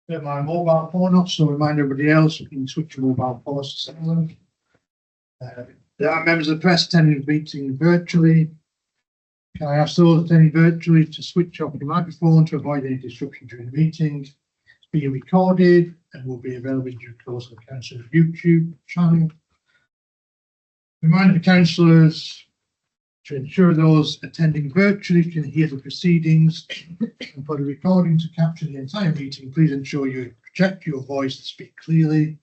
Get my mobile phone off, so remind everybody else you can switch your mobile phones to silent. There are members of the press attending the meeting virtually. Can I ask those attending virtually to switch off your microphone to avoid any disruption during the meeting? It's being recorded and will be available in due course on the council's YouTube channel. Remind the councillors to ensure those attending virtually can hear the proceedings, and for the recording to capture the entire meeting, please ensure you project your voice and speak clearly.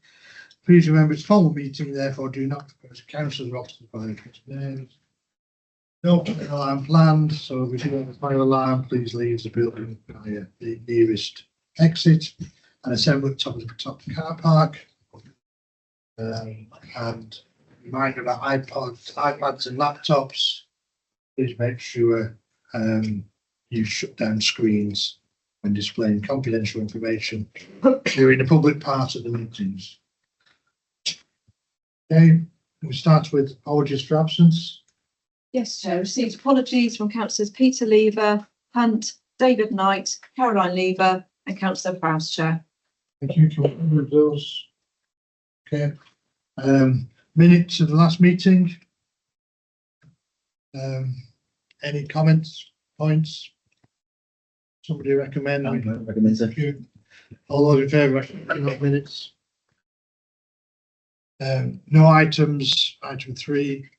Please remember it's a formal meeting, therefore do not refer to councillors or officers by their names. No fire alarm planned, so if you do have a fire alarm, please leave the building via the nearest exit and assemble at the top of the car park. And reminder about iPads and laptops. Please make sure you shut down screens when displaying confidential information during the public part of the meetings. Okay, we start with apologies for absence. Yes, Chair. Received apologies from councillors Peter Lever, Hunt, David Knight, Caroline Lever and Councillor Prowse, Chair. Thank you. Can we remove those? Okay. Minutes of the last meeting. Any comments, points? Somebody recommend? Recommend, sir. Thank you. All those in favour of minutes? No items. Item 3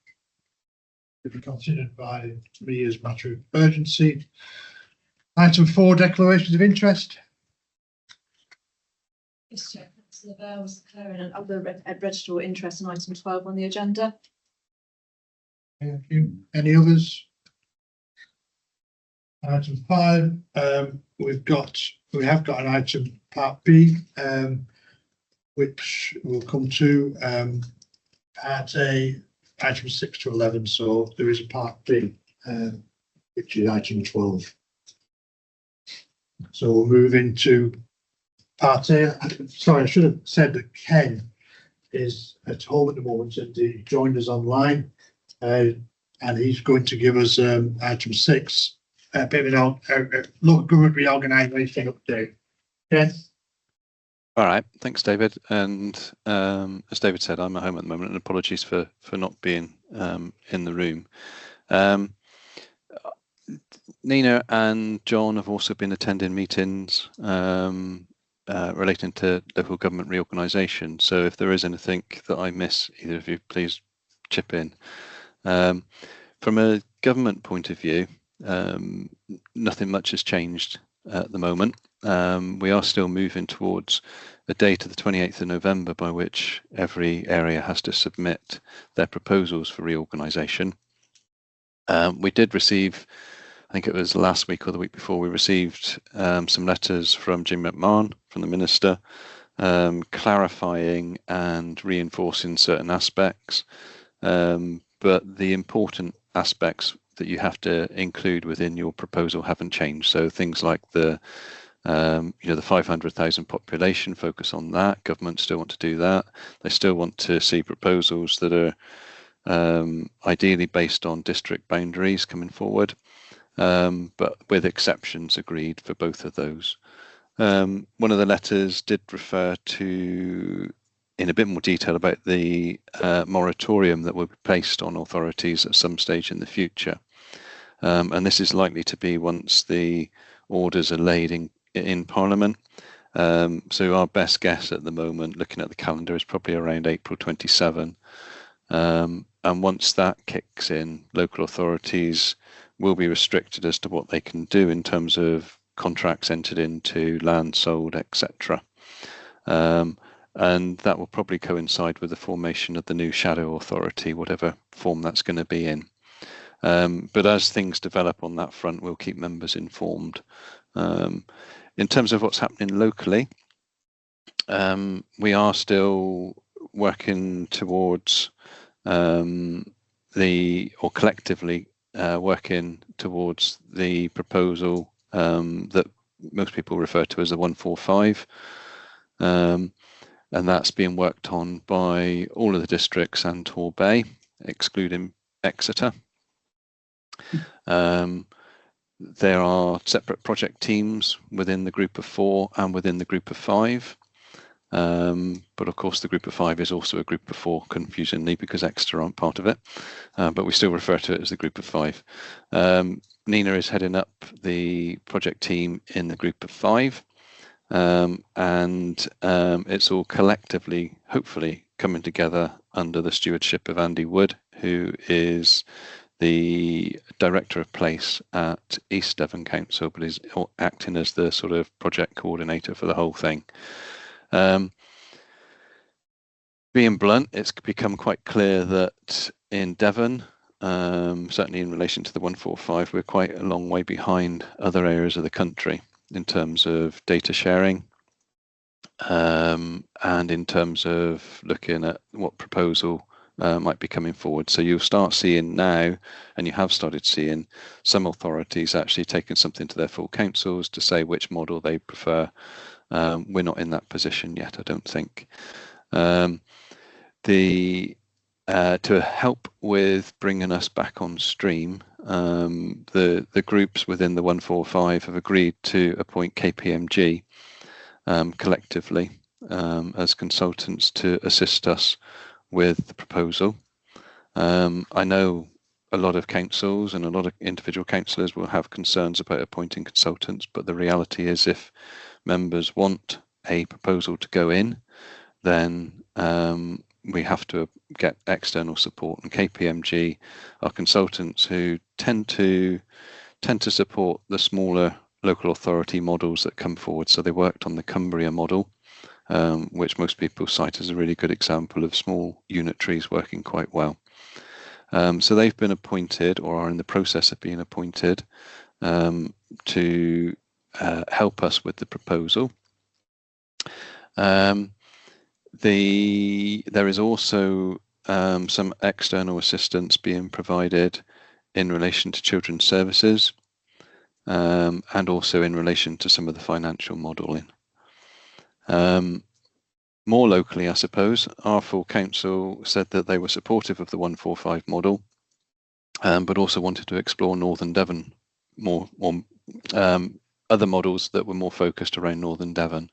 to be considered by me as a matter of urgency. Item 4, declarations of interest. Yes, Chair. Councillor Bell was declaring an other register interest in item 12 on the agenda. Thank you. Any others? Item 5, we have got an item part B, which will come to part A, item 6 to 11. So there is a part B, which is item 12. So we'll move into part A. Sorry, I should have said that Ken is at home at the moment and he joined us online, and he's going to give us item 6. A bit of a local government reorganisation update. Ken? All right, thanks, David. And as David said, I'm at home at the moment, and apologies for not being in the room. Nina and John have also been attending meetings relating to local government reorganisation. So if there is anything that I miss, either of you, please chip in. From a government point of view, nothing much has changed at the moment. We are still moving towards a date of the 28th of November by which every area has to submit their proposals for reorganisation. We did receive, I think it was last week or the week before, we received some letters from Jim McMahon, from the Minister, clarifying and reinforcing certain aspects. But the important aspects that you have to include within your proposal haven't changed. So things like the 500,000 population, focus on that. Government still want to do that. They still want to see proposals that are ideally based on district boundaries coming forward, but with exceptions agreed for both of those. One of the letters did refer to, in a bit more detail, about the moratorium that will be placed on authorities at some stage in the future. And this is likely to be once the orders are laid in Parliament. So our best guess at the moment, looking at the calendar, is probably around April 27. And once that kicks in, local authorities will be restricted as to what they can do in terms of contracts entered into, land sold, etc. And that will probably coincide with the formation of the new shadow authority, whatever form that's going to be in. But as things develop on that front, we'll keep members informed. In terms of what's happening locally, we are still working towards collectively working towards the proposal that most people refer to as the 145. And that's being worked on by all of the districts and Torbay, excluding Exeter. There are separate project teams within the group of 4 and within the group of 5. But of course, the group of 5 is also a group of 4, confusingly, because Exeter aren't part of it. But we still refer to it as the group of 5. Nina is heading up the project team in the group of 5. And it's all collectively, hopefully, coming together under the stewardship of Andy Wood, who is the Director of Place at East Devon Council, but is acting as the sort of project coordinator for the whole thing. Being blunt, it's become quite clear that in Devon, certainly in relation to the 145, we're quite a long way behind other areas of the country in terms of data sharing, and in terms of looking at what proposal might be coming forward. So you'll start seeing now, and you have started seeing, some authorities actually taking something to their full councils to say which model they prefer. We're not in that position yet, I don't think. To help with bringing us back on stream, the groups within the 145 have agreed to appoint KPMG collectively as consultants to assist us with the proposal. I know a lot of councils and a lot of individual councillors will have concerns about appointing consultants, but the reality is, if members want a proposal to go in, then we have to get external support, and KPMG are consultants who tend to support the smaller local authority models that come forward. So they worked on the Cumbria model, which most people cite as a really good example of small unitaries working quite well. So they've been appointed, or are in the process of being appointed, to help us with the proposal. There is also some external assistance being provided in relation to children's services, and also in relation to some of the financial modelling. More locally, I suppose, our full council said that they were supportive of the 145 model, but also wanted to explore Northern Devon more, or other models that were more focused around Northern Devon.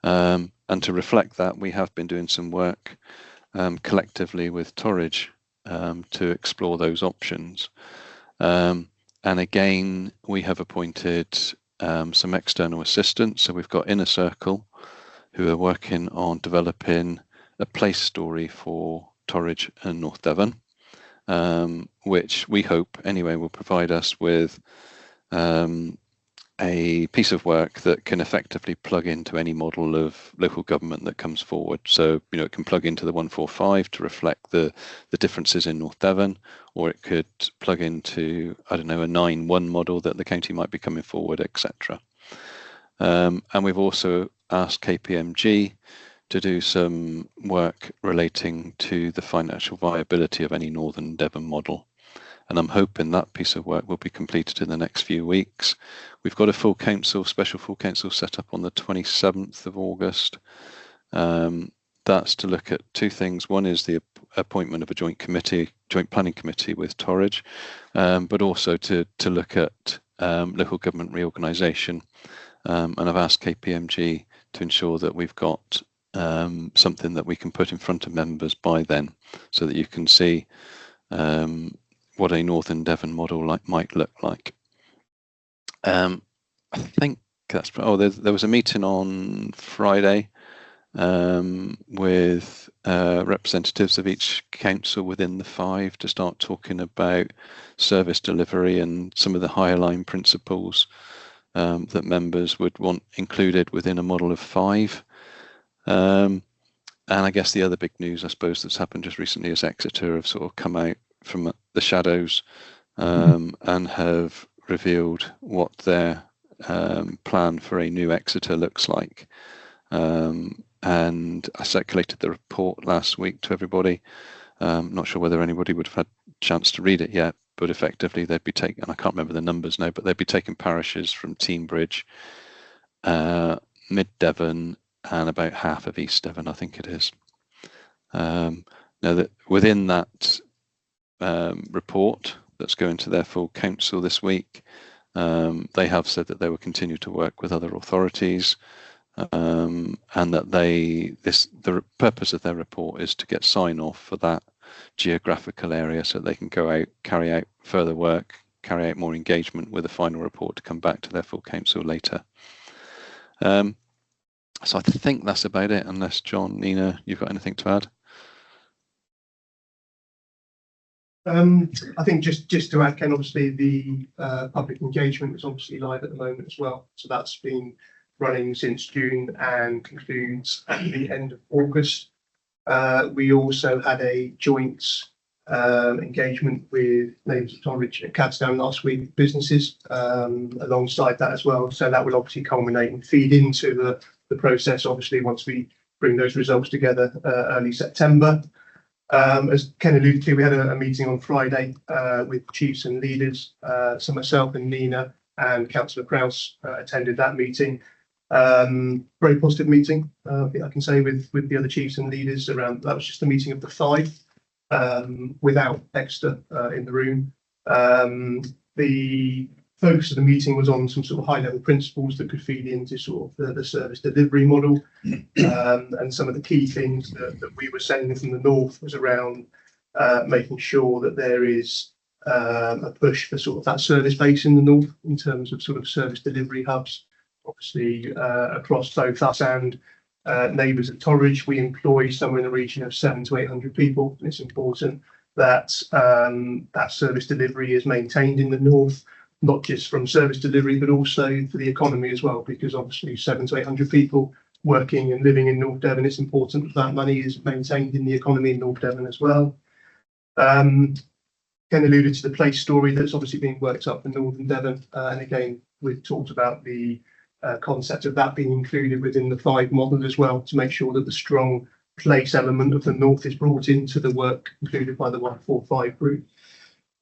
And to reflect that, we have been doing some work collectively with Torridge to explore those options. And again, we have appointed some external assistance. So we've got Inner Circle, who are working on developing a place story for Torridge and North Devon, which we hope anyway will provide us with a piece of work that can effectively plug into any model of local government that comes forward. So, you know, it can plug into the 145 to reflect the differences in North Devon, or it could plug into, I don't know, a 9-1 model that the county might be coming forward, etc. And we've also asked KPMG to do some work relating to the financial viability of any Northern Devon model. And I'm hoping that piece of work will be completed in the next few weeks. We've got a full council, special full council set up on the 27th of August. That's to look at two things. One is the appointment of a joint planning committee with Torridge, but also to look at local government reorganisation. And I've asked KPMG to ensure that we've got something that we can put in front of members by then, so that you can see what a Northern Devon model might look like. I think that's. Oh, there was a meeting on Friday with representatives of each council within the 5 to start talking about service delivery and some of the higher line principles that members would want included within a model of 5. And I guess the other big news, I suppose, that's happened just recently is Exeter have sort of come out from the shadows and have revealed what their plan for a new Exeter looks like. And I circulated the report last week to everybody. Not sure whether anybody would have had a chance to read it yet, but effectively they'd be taking, and I can't remember the numbers now, but they'd be taking parishes from Teignbridge, Mid Devon, and about half of East Devon, I think it is. Now that within that report that's going to their full council this week, They have said that they will continue to work with other authorities, and that the purpose of their report is to get sign off for that geographical area so they can go out, carry out further work, carry out more engagement with a final report to come back to their full council later. So I think that's about it, unless John, Nina, you've got anything to add? I think just to add, Ken, obviously the public engagement is obviously live at the moment as well. So that's been running since June and concludes at the end of August. We also had a joint engagement with Neighbours of Tonbridge and Cadstown last week, businesses alongside that as well. So that will obviously culminate and feed into the process, obviously, once we bring those results together early September. As Ken alluded to, we had a meeting on Friday with chiefs and leaders. So myself and Nina and Councillor Prowse attended that meeting. Very positive meeting, I can say, with the other chiefs and leaders around. That was just a meeting of the 5 without Exeter in the room. The focus of the meeting was on some sort of high-level principles that could feed into sort of the service delivery model. And some of the key things that we were saying from the north was around making sure that there is a push for sort of that service base in the north in terms of sort of service delivery hubs. Obviously, across both us and Neighbours at Tonbridge, we employ somewhere in the region of 700 to 800 people. And it's important that that service delivery is maintained in the north, not just from service delivery, but also for the economy as well, because obviously 700 to 800 people working and living in North Devon, it's important that that money is maintained in the economy in North Devon as well. Ken alluded to the place story that's obviously being worked up in Northern Devon. And again, we've talked about the concept of that being included within the 5 model as well, to make sure that the strong place element of the north is brought into the work included by the 145 group.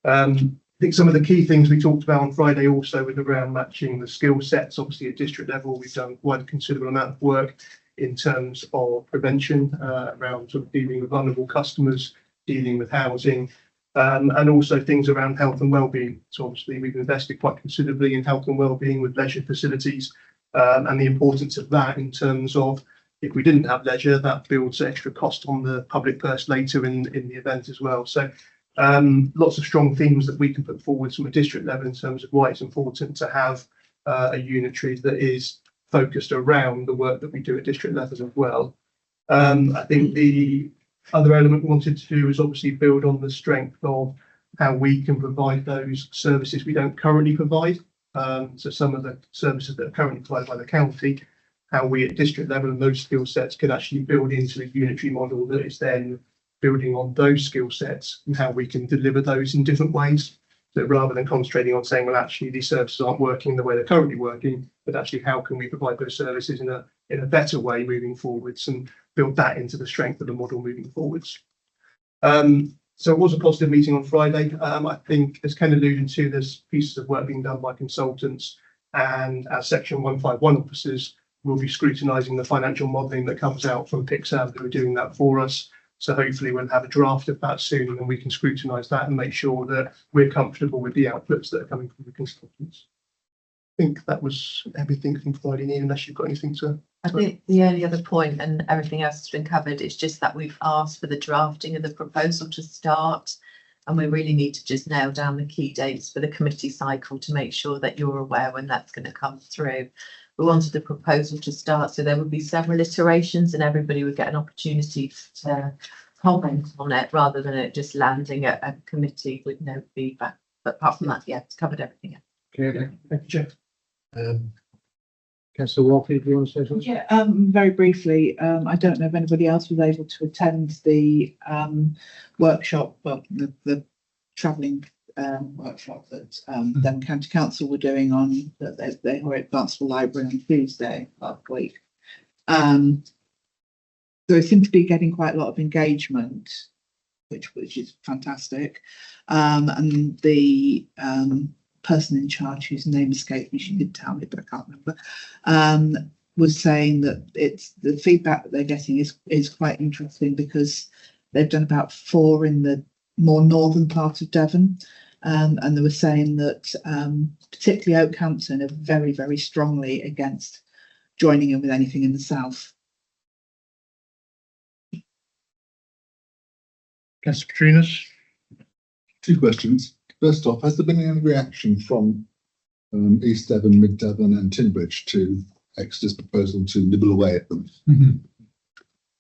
I think some of the key things we talked about on Friday also was around matching the skill sets. Obviously at district level, we've done quite a considerable amount of work in terms of prevention around sort of dealing with vulnerable customers, dealing with housing, and also things around health and wellbeing. So obviously we've invested quite considerably in health and wellbeing with leisure facilities, and the importance of that in terms of, if we didn't have leisure, that builds extra cost on the public purse later in the event as well. So lots of strong themes that we can put forward from a district level in terms of why it's important to have a unitary that is focused around the work that we do at district level as well. I think the other element we wanted to do is obviously build on the strength of how we can provide those services we don't currently provide. So some of the services that are currently provided by the county, how we at district level and those skill sets could actually build into a unitary model that is then building on those skill sets and how we can deliver those in different ways. So rather than concentrating on saying, well, actually these services aren't working the way they're currently working, but actually how can we provide those services in a better way moving forwards and build that into the strength of the model moving forwards. So it was a positive meeting on Friday. I think, as Ken alluded to, there's pieces of work being done by consultants, and as Section 151 officers will be scrutinising the financial modelling that comes out from PICSAM, who are doing that for us. So hopefully we'll have a draft of that soon, and we can scrutinise that and make sure that we're comfortable with the outputs that are coming from the consultants. I think that was everything from Friday, Ian, unless you've got anything to. I think the only other point, and everything else has been covered, is just that we've asked for the drafting of the proposal to start, and we really need to just nail down the key dates for the committee cycle to make sure that you're aware when that's going to come through. We wanted the proposal to start, so there would be several iterations and everybody would get an opportunity to comment on it rather than it just landing at a committee with no feedback. But apart from that, yeah, it's covered everything else. Okay, Thank you, Jeff. Councillor Walkley, do you want to say something? Yeah, very briefly, I don't know if anybody else was able to attend the workshop, well, the travelling workshop that Devon County Council were doing on that they were at Barnstable Library on Tuesday last week. So it seemed to be getting quite a lot of engagement, which is fantastic. And the person in charge, whose name escaped me, she did tell me, but I can't remember, was saying that it's the feedback that they're getting is quite interesting, because they've done about 4 in the more northern part of Devon, and they were saying that particularly Oakhampton are very, very strongly against joining in with anything in the south. Councillor Petrinas? Two questions. First off, has there been any reaction from East Devon, Mid Devon and Tinbridge to Exeter's proposal to nibble away at them?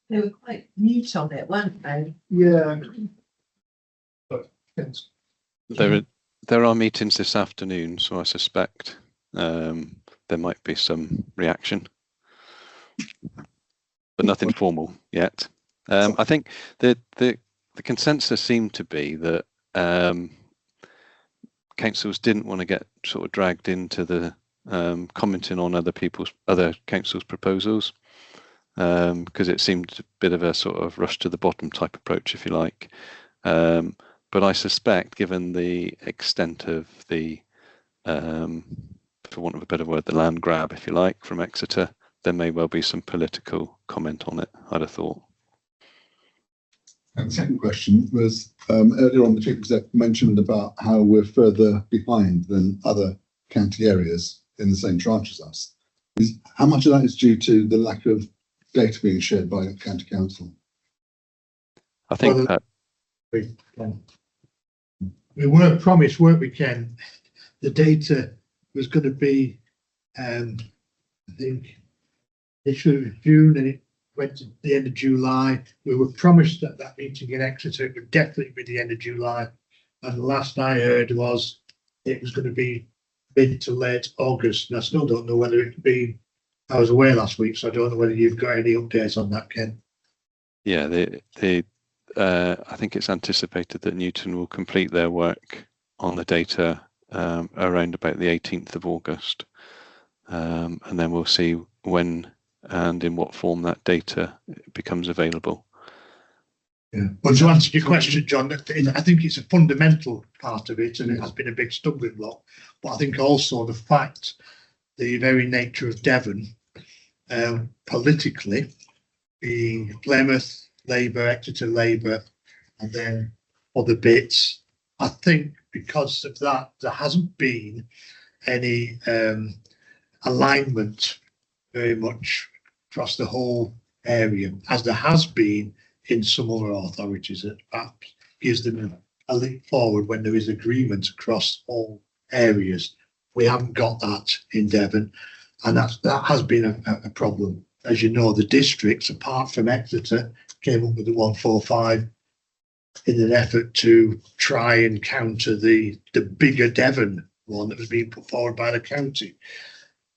They were quite mute on it, weren't they? Yeah. But, yes. There are meetings this afternoon, so I suspect there might be some reaction, but nothing formal yet. I think the consensus seemed to be that councils didn't want to get sort of dragged into the commenting on other councils' proposals, because it seemed a bit of a sort of rush to the bottom type approach, if you like. But I suspect, given the extent of the, for want of a better word, the land grab, if you like, from Exeter, there may well be some political comment on it, I'd have thought. And the second question was, earlier on the Chief Exec mentioned about how we're further behind than other county areas in the same tranche as us. How much of that is due to the lack of data being shared by county council? I think Well, that We were promised, weren't we, Ken? The data was going to be, I think, initially June, and it went to the end of July. We were promised at that meeting in Exeter it would definitely be the end of July, and the last I heard was it was going to be mid to late August, and I still don't know whether it'd be. I was away last week, so I don't know whether you've got any updates on that, Ken. yeah, I think it's anticipated that Newton will complete their work on the data around about the 18th of August, and then we'll see when and in what form that data becomes available. Yeah. But to answer your question, John, I think it's a fundamental part of it, and it has been a big stumbling block. But I think also the fact, the very nature of Devon, politically, being Plymouth Labour, Exeter Labour, and then other bits, I think because of that, there hasn't been any alignment very much across the whole area, as there has been in some other authorities. That perhaps gives them a leap forward when there is agreement across all areas. We haven't got that in Devon, and that has been a problem. As you know, the districts, apart from Exeter, came up with the 145 in an effort to try and counter the bigger Devon one that was being put forward by the county.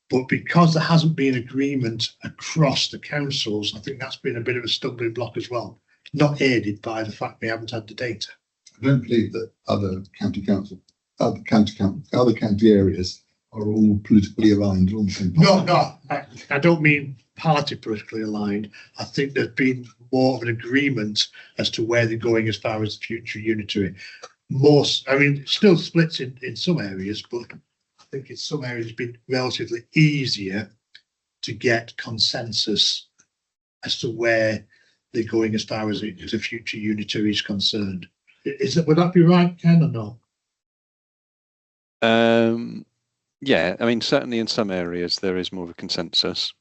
But because there hasn't been agreement across the councils, I think that's been a bit of a stumbling block as well, not aided by the fact we haven't had the data. I don't believe that other county areas are all politically aligned on the same party. No, I don't mean party politically aligned. I think there's been more of an agreement as to where they're going as far as the future unitary. Still splits in some areas, but I think in some areas it's been relatively easier to get consensus as to where they're going as far as the future unitary is concerned. Would that be right, Ken, or no? Yeah, certainly in some areas there is more of a consensus,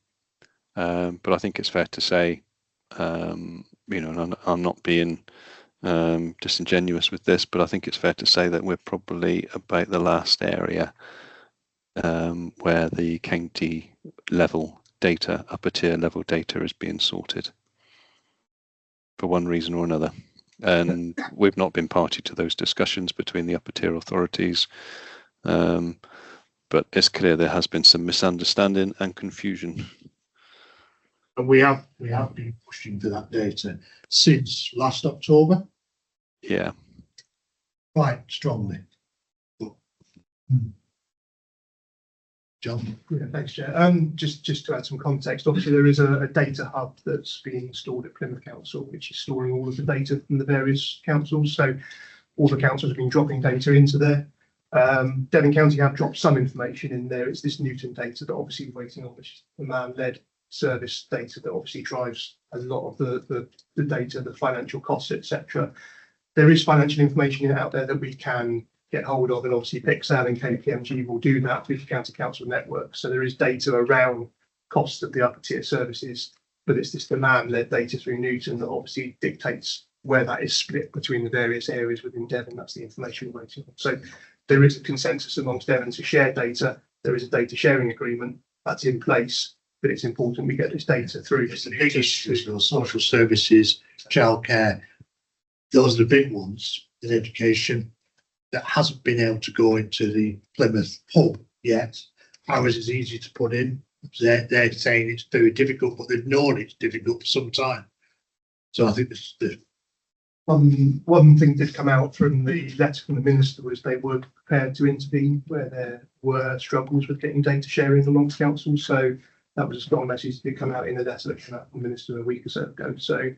but I think it's fair to say, and I'm not being disingenuous with this, but I think it's fair to say that we're probably about the last area where the county level data, upper tier level data, is being sorted for one reason or another. And we've not been party to those discussions between the upper tier authorities. But it's clear there has been some misunderstanding and confusion. And we have been pushing for that data since last October. Yeah. Quite strongly. John? Yeah, thanks, Chair. Just to add some context, obviously there is a data hub that's being installed at Plymouth Council, which is storing all of the data from the various councils. So all the councils have been dropping data into there. Devon County have dropped some information in there. It's this Newton data that obviously we're waiting on, which is the man-led service data that obviously drives a lot of the data, the financial costs, etc. There is financial information out there that we can get hold of, and obviously Pixel and KPMG will do that with the county council network. So there is data around costs of the upper tier services, but it's this demand-led data through Newton that obviously dictates where that is split between the various areas within Devon. That's the information we're waiting on. So there is a consensus amongst Devon to share data. There is a data sharing agreement that's in place, but it's important we get this data through. It's the big issues, you know, social services, childcare. Those are the big ones in education that hasn't been able to go into the Plymouth hub yet. Ours is easy to put in. They're saying it's very difficult, but they've known it's difficult for some time. So I think the One thing did come out from the letter from the minister was they were prepared to intervene where there were struggles with getting data sharing amongst councils. So that was a strong message that did come out in the letter that came out from the minister a week or so ago. So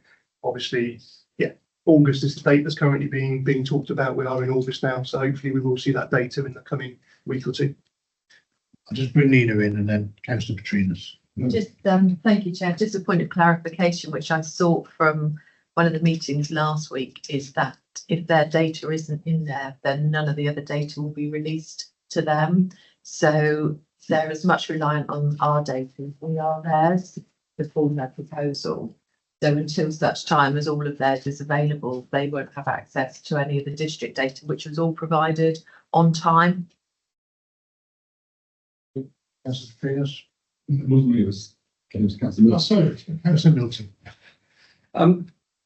obviously, yeah, August is the date that's currently being talked about. We are in August now, so hopefully we will see that data in the coming week or two. I'll just bring Nina in and then Councillor Petrinas. Just, thank you, Chair. Just a point of clarification, which I saw from one of the meetings last week, is that if their data isn't in there, then none of the other data will be released to them. So they're as much reliant on our data as we are theirs to form their proposal. So until such time as all of theirs is available, they won't have access to any of the district data, which was all provided on time. Councillor Petrinas. It wasn't me, it was Councillor Oh, Mills. sorry, Councillor Milton.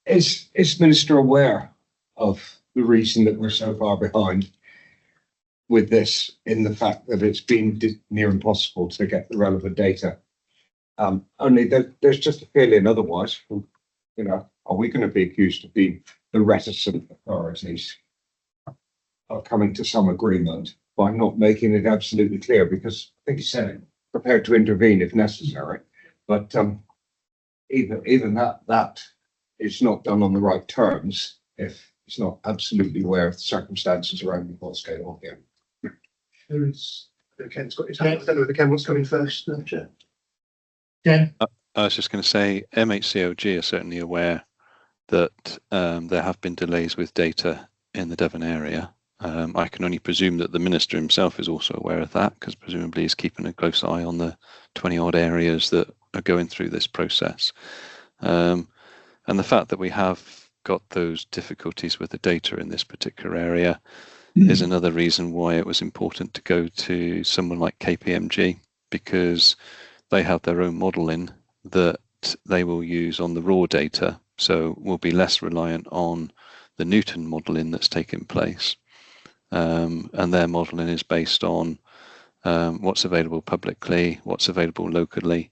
Is Minister aware of the reason that we're so far behind with this, in the fact that it's been near impossible to get the relevant data? Only there's just a feeling otherwise, you know, are we going to be accused of being the reticent authorities are coming to some agreement by not making it absolutely clear? Because I think he said it, prepared to intervene if necessary, but even that is not done on the right terms if it's not absolutely aware of the circumstances around what's going on here. There is, Ken's got his hand. I don't know whether Ken wants to come in first, Chair. Ken? I was just going to say MHCOG are certainly aware that there have been delays with data in the Devon area. I can only presume that the minister himself is also aware of that, because presumably he's keeping a close eye on the 20 odd areas that are going through this process. And the fact that we have got those difficulties with the data in this particular area is another reason why it was important to go to someone like KPMG, because they have their own modelling that they will use on the raw data. So we'll be less reliant on the Newton modelling that's taking place. And their modelling is based on what's available publicly, what's available locally,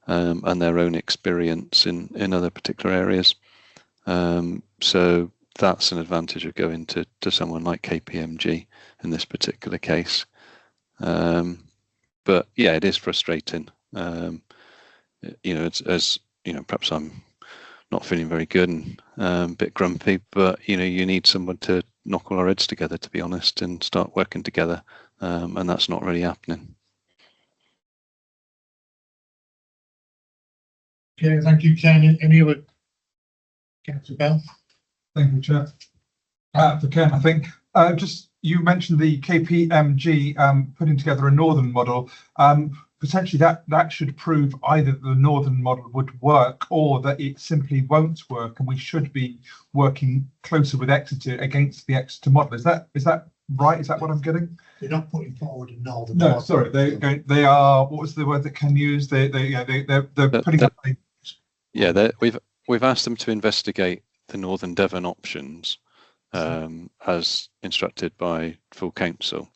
and their own experience in other particular areas. So that's an advantage of going to someone like KPMG in this particular case. But yeah, it is frustrating. You know, it's, as you know, perhaps I'm not feeling very good and a bit grumpy, but you know, you need someone to knock all our heads together, to be honest, and start working together, and that's not really happening. Okay, thank you, Ken. Any other? Councillor Bell? Thank you, Chair. For Ken, I think, just you mentioned the KPMG putting together a northern model. Potentially that should prove either the northern model would work or that it simply won't work, and we should be working closer with Exeter against the Exeter model. Is that right? Is that what I'm getting? They're not putting forward a northern. No, model. sorry. They are. What was the word that Ken used? They're putting up. Yeah, we've asked them to investigate the Northern Devon options as instructed by full council.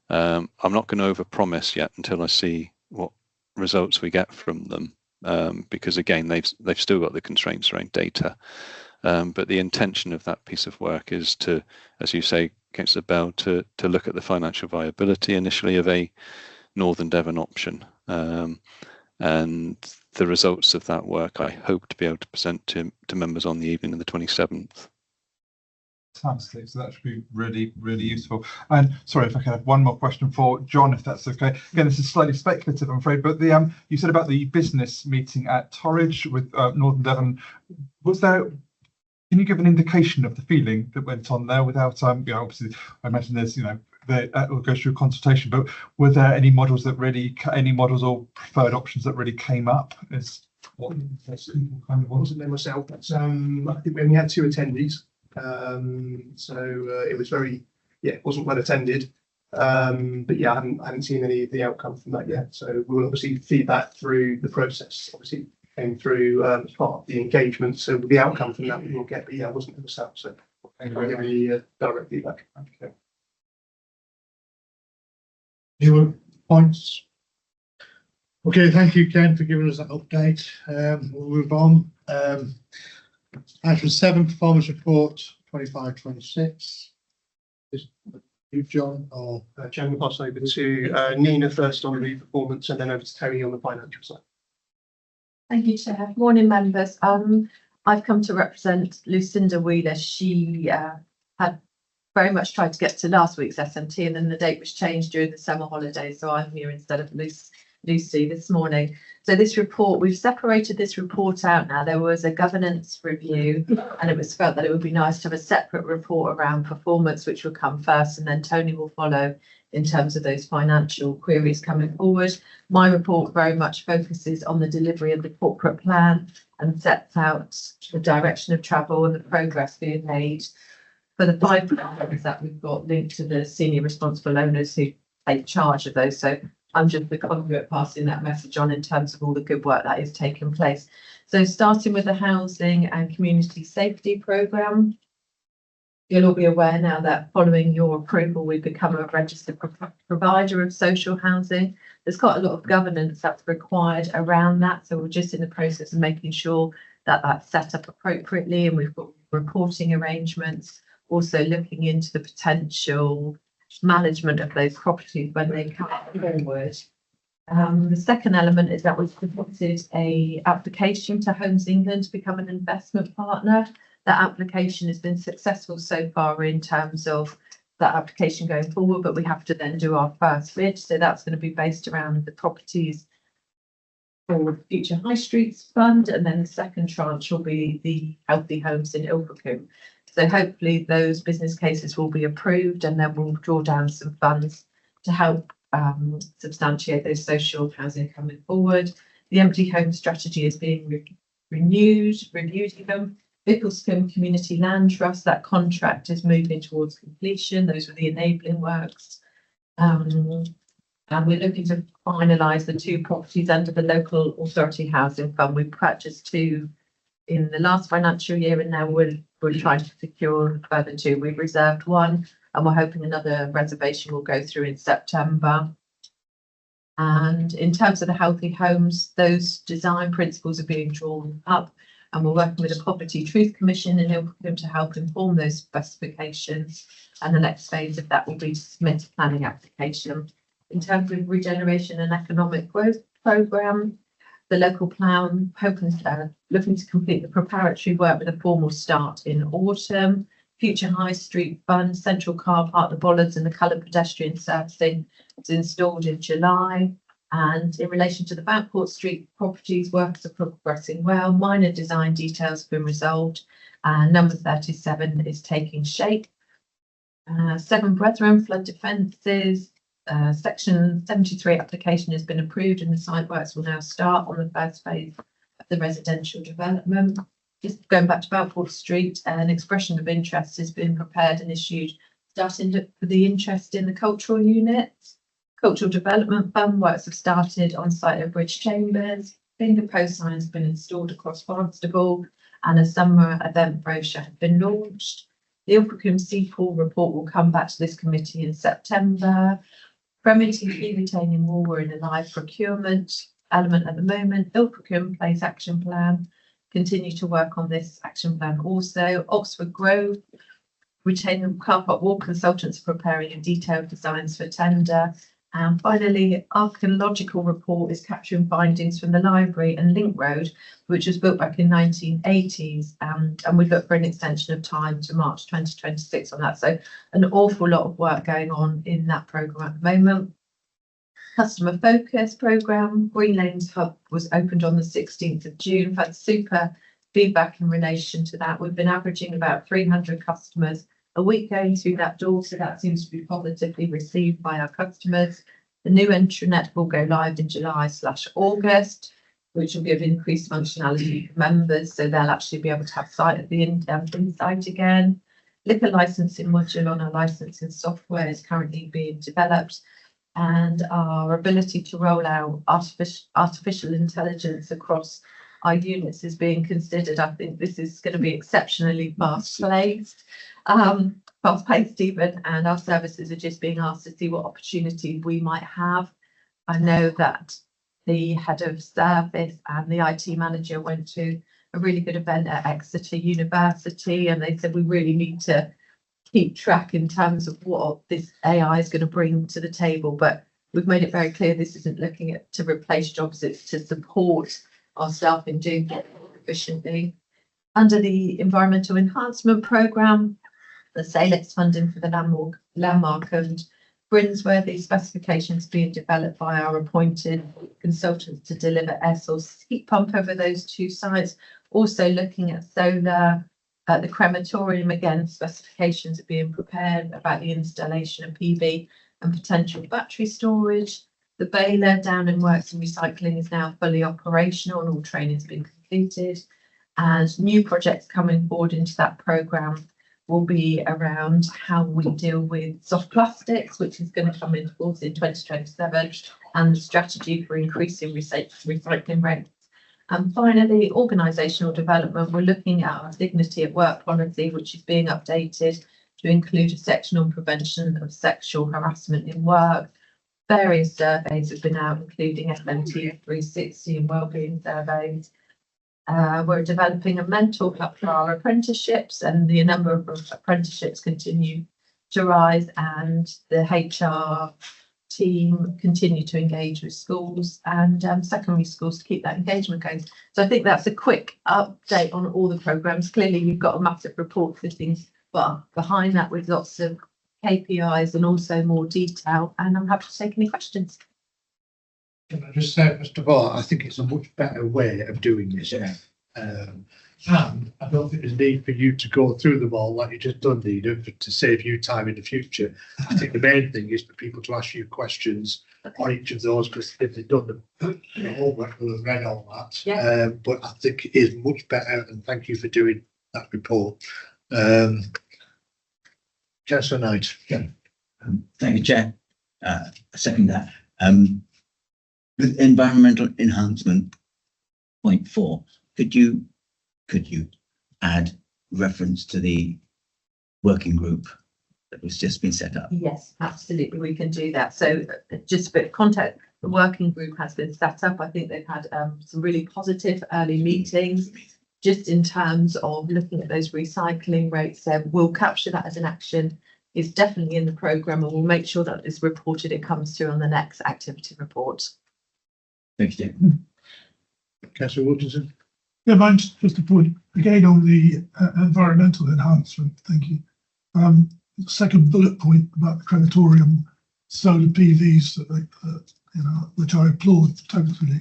I'm not going to overpromise yet until I see what results we get from them, because again, they've still got the constraints around data. But the intention of that piece of work is to, as you say, Councillor Bell, to look at the financial viability initially of a Northern Devon option. And the results of that work, I hope to be able to present to members on the evening of the 27th. Fantastic. So that should be really, really useful. And sorry if I can have one more question for John, if that's okay. Again, this is slightly speculative, I'm afraid, but the you said about the business meeting at Torridge with Northern Devon. Was there Can you give an indication of the feeling that went on there without, obviously, I imagine there's, it will go through consultation, but were there any models or preferred options that really came up as what kind of I was? wasn't there myself, but I think we only had 2 attendees. It was it wasn't well attended. But yeah, I haven't seen any of the outcome from that yet. So we'll obviously feed that through the process. Obviously came through as part of the engagement. So the outcome from that we will get. But yeah, I wasn't there myself, so I can't give any direct feedback. Okay. Any other points? Okay, thank you, Ken, for giving us that update. We'll move on. Item 7, performance report 25-26. Is you, John, or Jen, we'll pass over to Nina first on the performance and then over to Terry on the financial side. Thank you, Chair. Morning, members. I've come to represent Lucinda Wheeler. She had very much tried to get to last week's SMT, and then the date was changed during the summer holidays, so I'm here instead of Lucy this morning. So this report, we've separated this report out now. There was a governance review, and it was felt that it would be nice to have a separate report around performance, which will come first, and then Tony will follow in terms of those financial queries coming forward. My report very much focuses on the delivery of the corporate plan and sets out the direction of travel and the progress being made for the 5 programs that we've got linked to the senior responsible owners who take charge of those. So I'm just the conduit passing that message on in terms of all the good work that is taking place. So starting with the housing and community safety programme, you'll all be aware now that following your approval, we've become a registered provider of social housing. There's quite a lot of governance that's required around that. So we're just in the process of making sure that that's set up appropriately, and we've got reporting arrangements, also looking into the potential management of those properties when they come forward. The second element is that we've submitted an application to Homes England to become an investment partner. That application has been successful so far in terms of that application going forward, but we have to then do our first bid. So that's going to be based around the properties for Future High Streets Fund, and then the second tranche will be the healthy homes in Ilfracombe. So hopefully those business cases will be approved, and then we'll draw down some funds to help substantiate those social housing coming forward. The empty home strategy is being reviewed even. Bicklescombe Community Land Trust, that contract is moving towards completion. Those were the enabling works. And we're looking to finalise the 2 properties under the local authority housing fund. We purchased 2 in the last financial year, and now we're trying to secure further 2. We've reserved 1, and we're hoping another reservation will go through in September. And in terms of the healthy homes, those design principles are being drawn up, and we're working with the Poverty Truth Commission in Ilfracombe to help inform those specifications. And the next phase of that will be to submit a planning application. In terms of regeneration and economic growth programme, the local plan looking to complete the preparatory work with a formal start in autumn. Future High Street Fund, Central Car Park, the bollards and the coloured pedestrian surfacing was installed in July. And in relation to the Backport Street properties, works are progressing well. Minor design details have been resolved. Number 37 is taking shape. 7 Brethren flood defences. Section 73 application has been approved, and the site works will now start on the first phase of the residential development. Just going back to Backport Street, an expression of interest has been prepared and issued, starting for the interest in the cultural units. Cultural Development Fund works have started on site at Bridge Chambers. Finger post signs have been installed across Barnstable, and a summer event brochure has been launched. The Ilfracombe Seapool report will come back to this committee in September. Remington Key retaining wall, we're in a live procurement element at the moment. Ilfracombe Place Action Plan, continue to work on this action plan also. Oxford Grove retaining car park wall, consultants are preparing a detailed designs for tender. And finally, archaeological report is capturing findings from the library and Link Road, which was built back in 1980s, and we look for an extension of time to March 2026 on that. So an awful lot of work going on in that programme at the moment. Customer Focus programme, Green Lanes Hub was opened on the 16th of June. We've had super feedback in relation to that. We've been averaging about 300 customers a week going through that door, so that seems to be positively received by our customers. The new intranet will go live in July/August, which will give increased functionality for members, so they'll actually be able to have sight of the insight again. Liquor licensing module on our licensing software is currently being developed, and our ability to roll out artificial intelligence across our units is being considered. I think this is going to be exceptionally fast-paced even, and our services are just being asked to see what opportunity we might have. I know that the head of service and the IT manager went to a really good event at Exeter University, and they said we really need to keep track in terms of what this AI is going to bring to the table. But we've made it very clear this isn't looking at to replace jobs, it's to support our staff in doing it efficiently. Under the Environmental Enhancement Programme, the SALEX funding for the landmark and Brinsworthy specifications being developed by our appointed consultants to deliver air source heat pump over those two sites. Also looking at solar at the crematorium, again, specifications are being prepared about the installation of PV and potential battery storage. The baler down in Works and Recycling is now fully operational and all training has been completed. And new projects coming forward into that programme will be around how we deal with soft plastics, which is going to come into force in 2027, and the strategy for increasing recycling rates. And finally, organisational development. We're looking at our dignity at work policy, which is being updated to include a section on prevention of sexual harassment in work. Various surveys have been out, including FMT 360 and wellbeing surveys. We're developing a mental hub for our apprenticeships, and the number of apprenticeships continue to rise, and the HR team continue to engage with schools and secondary schools to keep that engagement going. So I think that's a quick update on all the programmes. Clearly, you've got a massive report sitting behind that with lots of KPIs and also more detail, and I'm happy to take any questions. Can I just say, first of all, I think it's a much better way of doing this. Yeah. And I don't think there's need for you to go through them all like you just done, Nina, to save you time in the future. I think the main thing is for people to ask you questions on each of those, because if they've done the homework, they'll have read all that. Yeah. But I think it is much better, and thank you for doing that report. Councillor Knight. Thank you, Chair. I second that. With environmental enhancement, point 4, could you add reference to the working group that was just been set up? Yes, absolutely, we can do that. So just a bit of context, the working group has been set up. I think they've had some really positive early meetings just in terms of looking at those recycling rates. We'll capture that as an action. It's definitely in the programme, and we'll make sure that it's reported, it comes through on the next activity report. Thank you. Councillor Wilkinson. Yeah, mine's just a point again on the environmental enhancement. Thank you. Second bullet point about the crematorium solar PVs that which I applaud totally.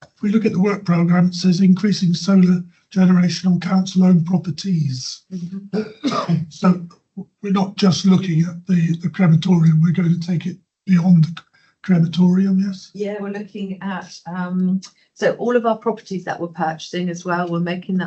If we look at the work programme, it says increasing solar generation on council-owned properties. So we're not just looking at the crematorium, we're going to take it beyond the crematorium, yes? Yeah, we're looking at so all of our properties that we're purchasing as well, we're making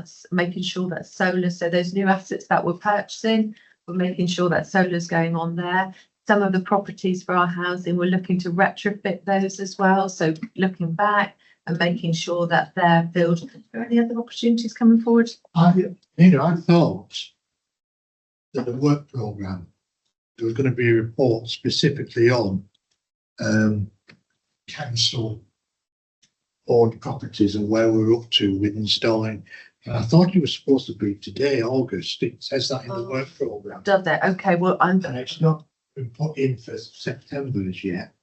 sure that solar, so those new assets that we're purchasing, we're making sure that solar is going on there. Some of the properties for our housing, we're looking to retrofit those as well. So looking back and making sure that they're filled. Are there any other opportunities coming forward? I thought that the work programme, there was going to be a report specifically on council owned properties and where we're up to with installing. And I thought it was supposed to be today, August. It says that in the work programme. Does it? Okay, well, And it's not been put in for September as yet.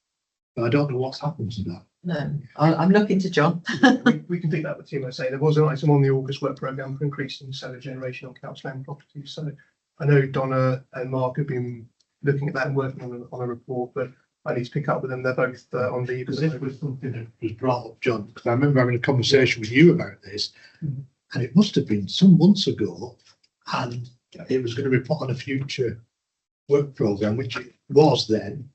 But I don't know what's happened to that. no, I'm looking to John. We can pick that with TMSA. There was an item on the August work programme for increasing solar generation on council-owned properties. So I know Donna and Mark have been looking at that and working on a report, but I need to pick up with them. They're both on leave. Because this was something that was brought up, John, because I remember having a conversation with you about this. and it must have been some months ago, and it was going to be put on a future work programme, which it was then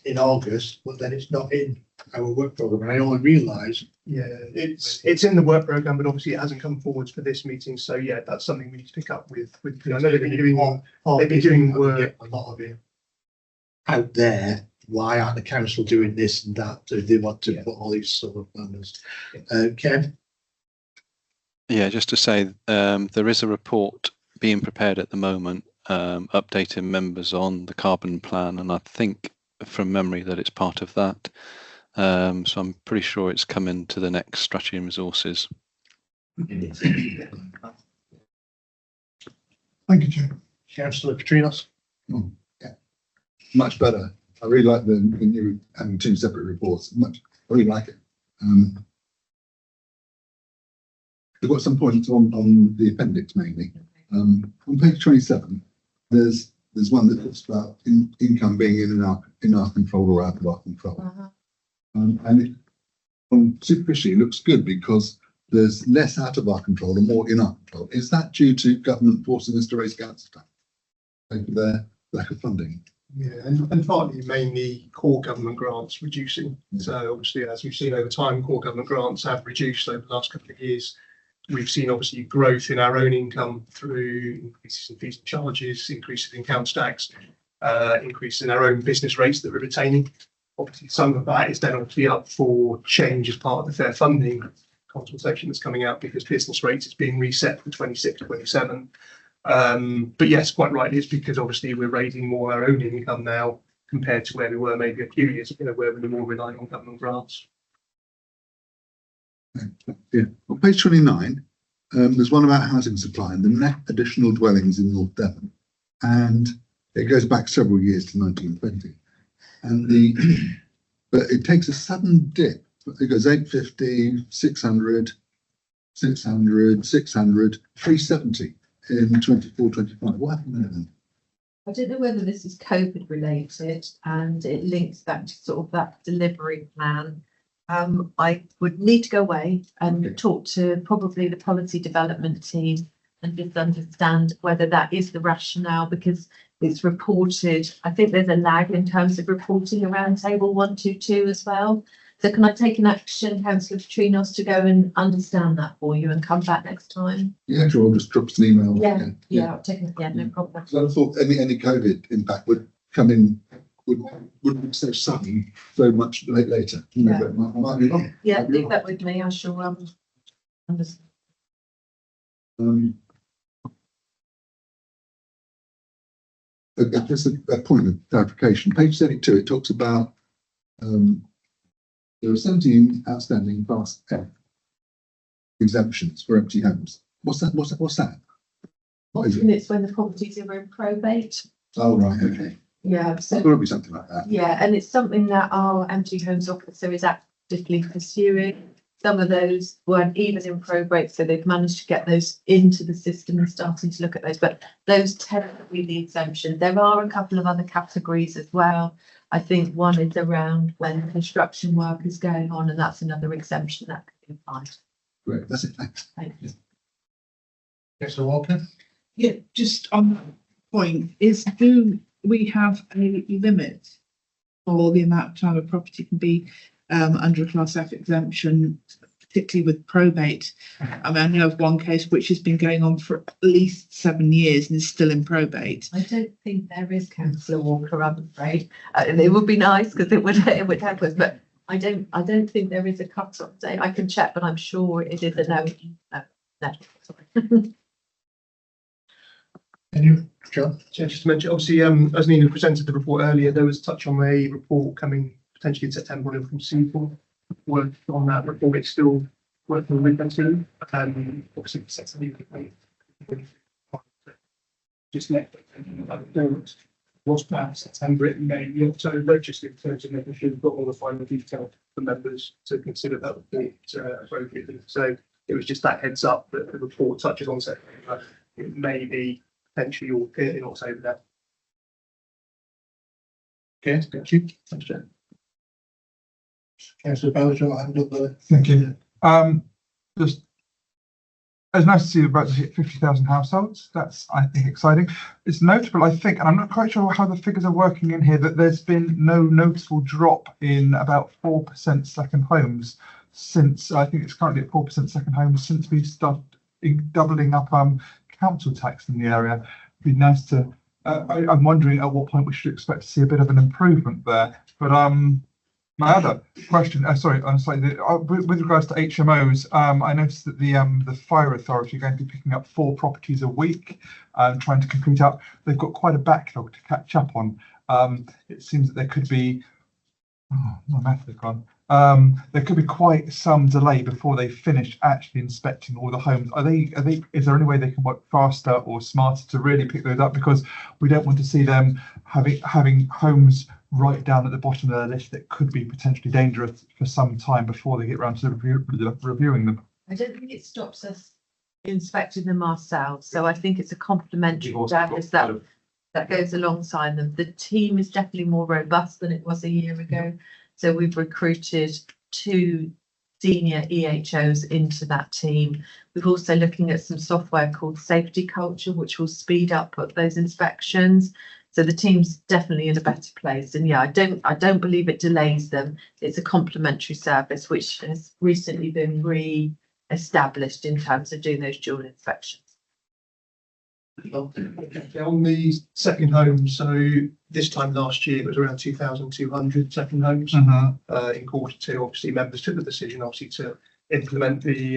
in August, but then it's not in our work programme, and I only realised. Yeah, it's in the work programme, but obviously it hasn't come forwards for this meeting. So yeah, that's something we need to pick up with. I know they've been doing they've been doing work. A lot of it out there. Why aren't the council doing this and that? Do they want to put all these solar panels? Ken? Yeah, just to say, there is a report being prepared at the moment, updating members on the carbon plan, and I think from memory that it's part of that. So I'm pretty sure it's coming to the next strategy and resources. Thank you, Chair. Councillor Petrinos? Much better. I really like the new having two separate reports. I really like it. I've got some points on the appendix mainly. On page 27, there's one that talks about income being in our control or out of our control. And it, superficially, it looks good because there's less out of our control and more in our control. Is that due to government forcing us to raise council tax over their lack of funding? Yeah, and partly mainly core government grants reducing. So obviously, as we've seen over time, core government grants have reduced over the last couple of years. We've seen obviously growth in our own income through increases in fees and charges, increases in council tax, increases in our own business rates that we're retaining. Obviously, some of that is then obviously up for change as part of the fair funding consultation that's coming out because business rates is being reset for 26, 27. But yes, quite rightly, it's because obviously we're raising more our own income now compared to where we were maybe a few years ago, where we were more relying on government grants. Yeah. On page 29, there's one about housing supply and the net additional dwellings in North Devon. And it goes back several years to 1920. And but it takes a sudden dip. It goes 850, 600, 600, 600, 370 in 24, 25. What happened there then? I don't know whether this is COVID related and it links back to sort of that delivery plan. I would need to go away and talk to probably the policy development team and just understand whether that is the rationale, because it's reported. I think there's a lag in terms of reporting around table 122 as well. So can I take an action, Councillor Petrinos, to go and understand that for you and come back next time? Yeah, sure. I'll just drop us an email. Yeah, I'll take it. Yeah, no problem. So I thought any COVID impact would come in, wouldn't be so sudden, so much later. You know, but I might be wrong. Yeah, leave that with me. I shall understand. Just a point of clarification. Page 32, it talks about there are 17 outstanding Class F exemptions for empty homes. What's that? What's that? What is And it? it's when the properties are in probate. Oh, right, okay. Yeah, so There'll be something like that. yeah, and it's something that our empty homes officer is actively pursuing. Some of those weren't even in probate, so they've managed to get those into the system and starting to look at those. But those tend to be the exemption. There are a couple of other categories as well. I think one is around when construction work is going on, and that's another exemption that could be applied. Great, that's it. Thanks. Thanks. Councillor Walker? Yeah, just on that point, do we have a limit for the amount of time a property can be under a Class F exemption, particularly with probate? I mean, I know of one case which has been going on for at least 7 years and is still in probate. I don't think there is, Councillor Walker, I'm afraid. It would be nice because it would help us, but I don't think there is a cut-off date. I can check, but I'm sure it is a no. Sorry. John? Just to mention, obviously, as Nina presented the report earlier, there was a touch on a report coming potentially in September from CEPOL. Work on that report. It's still working with that team. Obviously, just next was perhaps September, it may be October, just in terms of making sure we've got all the final detail for members to consider that report appropriately. So it was just that heads up that the report touches on September. It may be potentially all in October now. Okay, thank you. Thanks, Jen. Councillor Bowser, hand up there. Thank you. Just It's nice to see about to hit 50,000 households. That's, I think, exciting. It's notable, I think, and I'm not quite sure how the figures are working in here, that there's been no noticeable drop in about 4% second homes since, I think it's currently at 4% second homes since we started doubling up council tax in the area. It'd be nice to, I'm wondering at what point we should expect to see a bit of an improvement there. But my other question, with regards to HMOs, I noticed that the fire authority are going to be picking up 4 properties a week, trying to complete up. They've got quite a backlog to catch up on. It seems that there could be, my math has gone. There could be quite some delay before they finish actually inspecting all the homes. Is there any way they can work faster or smarter to really pick those up? Because we don't want to see them having homes right down at the bottom of their list that could be potentially dangerous for some time before they get around to reviewing them. I don't think it stops us inspecting them ourselves. So I think it's a complementary service that goes alongside them. The team is definitely more robust than it was a year ago. So we've recruited 2 senior EHOs into that team. We're also looking at some software called Safety Culture, which will speed up those inspections. So the team's definitely in a better place. And yeah, I don't believe it delays them. It's a complementary service which has recently been re-established in terms of doing those dual inspections. On the second home, so this time last year it was around 2,200 second homes. In Q2, obviously members took the decision to implement the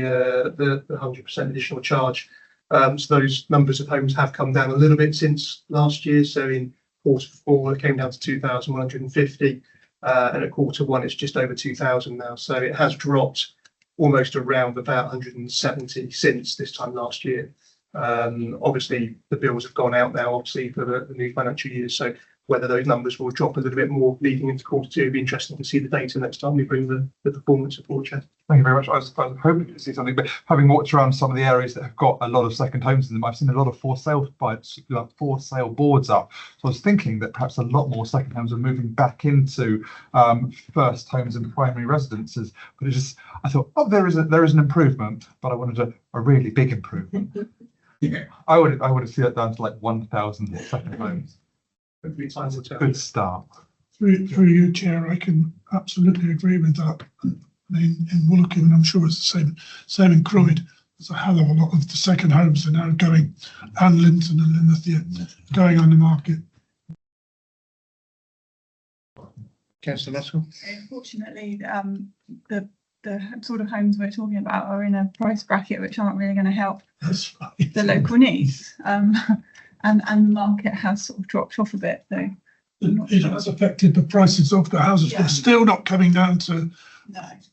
100% additional charge. So those numbers of homes have come down a little bit since last year. So in Q4 it came down to 2,150, and at Q1 it's just over 2,000 now. So it has dropped almost around about 170 since this time last year. Obviously the bills have gone out now, obviously for the new financial year. So whether those numbers will drop a little bit more leading into Q2, it'd be interesting to see the data next time we bring the performance report, Chair. Thank you very much. I was hoping to see something, but having walked around some of the areas that have got a lot of second homes in them, I've seen a lot of for sale boards up. So I was thinking that perhaps a lot more second homes are moving back into first homes and primary residences. But it's just, I thought, there is an improvement, but I wanted a really big improvement. Yeah, I would have seen that down to like 1,000 second homes. Good start. Through you, Chair, I can absolutely agree with that. I mean, in Woolwich, and I'm sure it's the same in Croyd, there's a hell of a lot of the second homes are now going, and Linton and Lynithia, going on the market. Councillor Russell. Unfortunately, the sort of homes we're talking about are in a price bracket which aren't really going to help the local needs. And the market has sort of dropped off a bit, though. It has affected the prices of the houses. Yeah. They're still not coming down to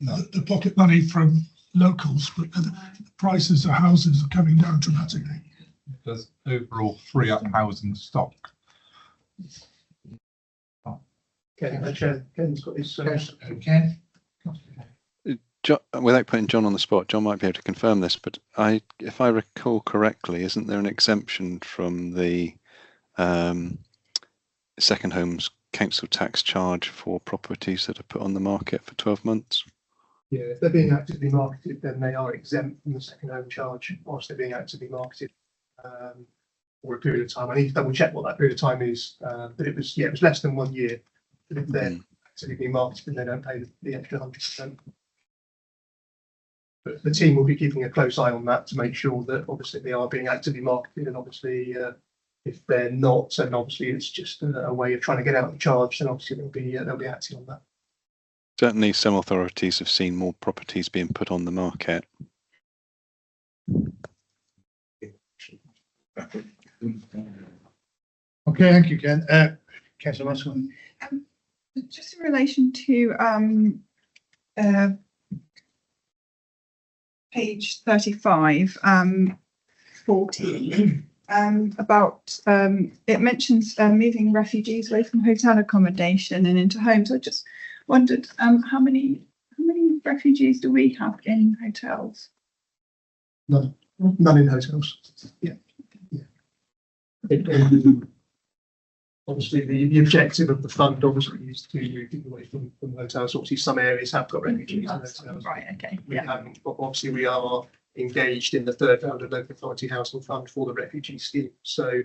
No. the pocket money from locals, but the prices of houses are coming down dramatically. It does overall free up housing stock. Okay, Chair, Ken's got his. Ken. John, without putting John on the spot, John might be able to confirm this, but if I recall correctly, isn't there an exemption from the second homes council tax charge for properties that are put on the market for 12 months? Yeah, if they're being actively marketed, then they are exempt from the second home charge whilst they're being actively marketed for a period of time. I need to double check what that period of time is, but it was less than 1 year. But if they're actively being marketed, then they don't pay the extra 100%. But the team will be keeping a close eye on that to make sure that obviously they are being actively marketed, and obviously if they're not, and obviously it's just a way of trying to get out of the charge, then obviously they'll be acting on that. Certainly some authorities have seen more properties being put on the market. Okay, thank you, Ken. Councillor Russell. Just in relation to page 35, 40, about it mentions moving refugees away from hotel accommodation and into homes. I just wondered how many refugees do we have in hotels? None in hotels. Yeah. Obviously, the objective of the fund obviously is to move people away from hotels. Obviously, some areas have got refugees in hotels. Right. Okay. We haven't, but obviously we are engaged in the third round of local authority housing fund for the refugee scheme. So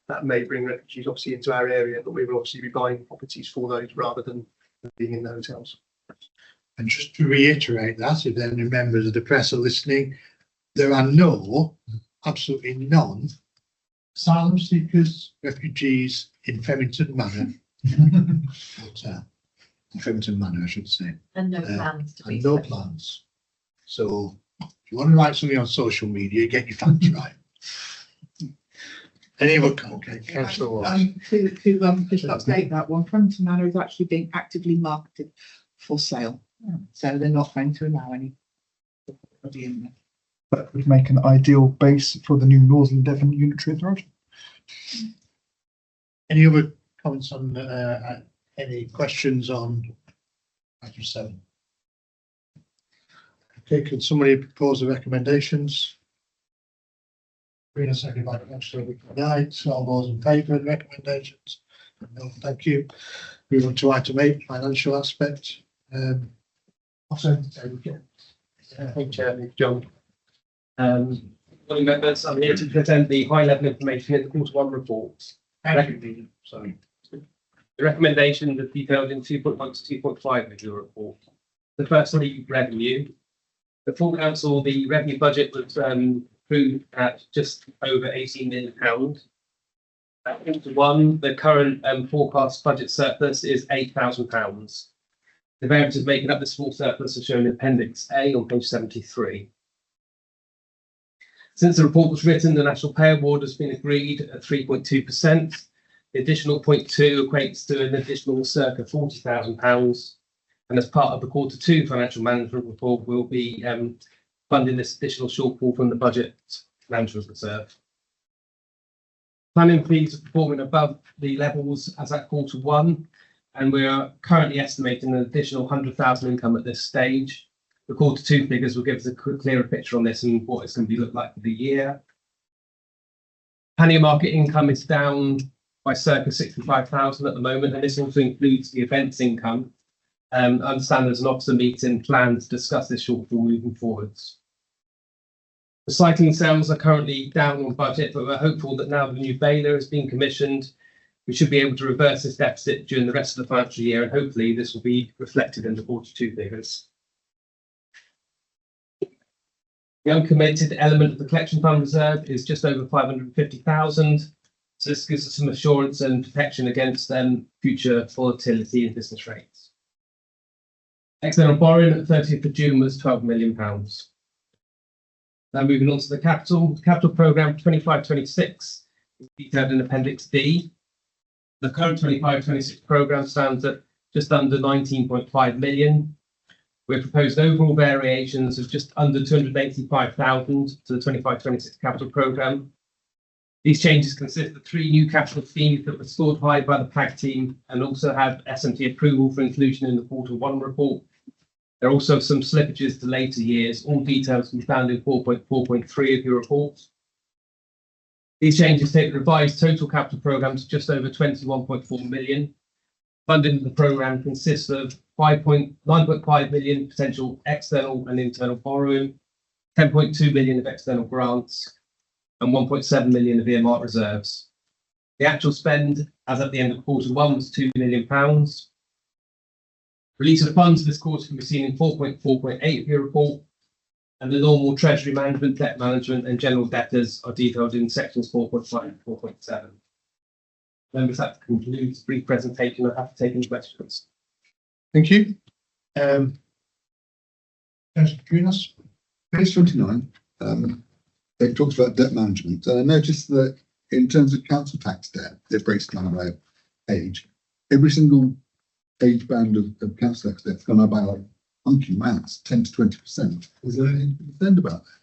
that may bring refugees obviously into our area, but we will obviously be buying properties for those rather than being in the hotels. And just to reiterate that, if any members of the press are listening, there are no, absolutely none, asylum seekers, refugees in Flemington Manor. Hotel. In Flemington Manor, I should say. And no plans to be. And no plans. So if you want to write something on social media, get your facts right. Any other, okay, councillor Walsh. To just update that one, Flemington Manor is actually being actively marketed for sale. So they're not going to allow any. In there. That would make an ideal base for the new Northern Devon Unitary Authority. Any other comments on, any questions on item 7? Okay, could somebody propose the recommendations? Bring a second by councillor Knight. All those in favour of the recommendations? No, thank you. Move on to item 8, financial aspect. Thank you, Chair. John. Morning members, I'm here to present the high level information in the Q1 report. Sorry. The recommendations are detailed in 2.1 to 2.5 of your report. The firstly, revenue. The full council, the revenue budget was approved at just over £18 million. At Q1, the current forecast budget surplus is £8,000. The variances making up the small surplus are shown in Appendix A on page 73. Since the report was written, the National Pay Award has been agreed at 3.2%. The additional 0.2 equates to an additional circa £40,000. And as part of the Q2 financial management report, we'll be funding this additional shortfall from the budget management reserve. Planning fees are performing above the levels as at Q1. And we are currently estimating an additional 100,000 income at this stage. The Q2 figures will give us a clearer picture on this and what it's going to look like for the year. Pannier market income is down by circa 65,000 at the moment, and this also includes the events income. I understand there's an officer meeting planned to discuss this shortfall moving forwards. Recycling sales are currently down on budget, but we're hopeful that now the new baler has been commissioned, we should be able to reverse this deficit during the rest of the financial year, and hopefully this will be reflected in the Q2 figures. The uncommitted element of the collection fund reserve is just over 550,000. So this gives us some assurance and protection against future volatility in business rates. External borrowing at 30th of June was £12 million. Now moving on to the capital programme 25-26 is detailed in Appendix D. The current 25-26 programme stands at just under 19.5 million. We've proposed overall variations of just under 285,000 to the 25-26 capital programme. These changes consist of 3 new capital schemes that were scored high by the PAG team and also have SMT approval for inclusion in the Q1 report. There are also some slippages to later years. All details can be found in 4.4.3 of your report. These changes take the revised total capital programme to just over 21.4 million. Funding of the programme consists of 9.5 million potential external and internal borrowing, 10.2 million of external grants, and 1.7 million of earmarked reserves. The actual spend as at the end of Q1 was £2 million. Release of funds for this quarter can be seen in 4.4.8 of your report, and the normal treasury management, debt management, and general debtors are detailed in sections 4.5 and 4.7. Members, that concludes the brief presentation. I have to take any questions. Thank you. Councillor Trinas. Page 29, it talks about debt management. And I noticed that in terms of council tax debt, it breaks down by age. Every single age band of council tax debt has gone up by like hunky amounts, 10 to 20%. Is there anything to be concerned about that?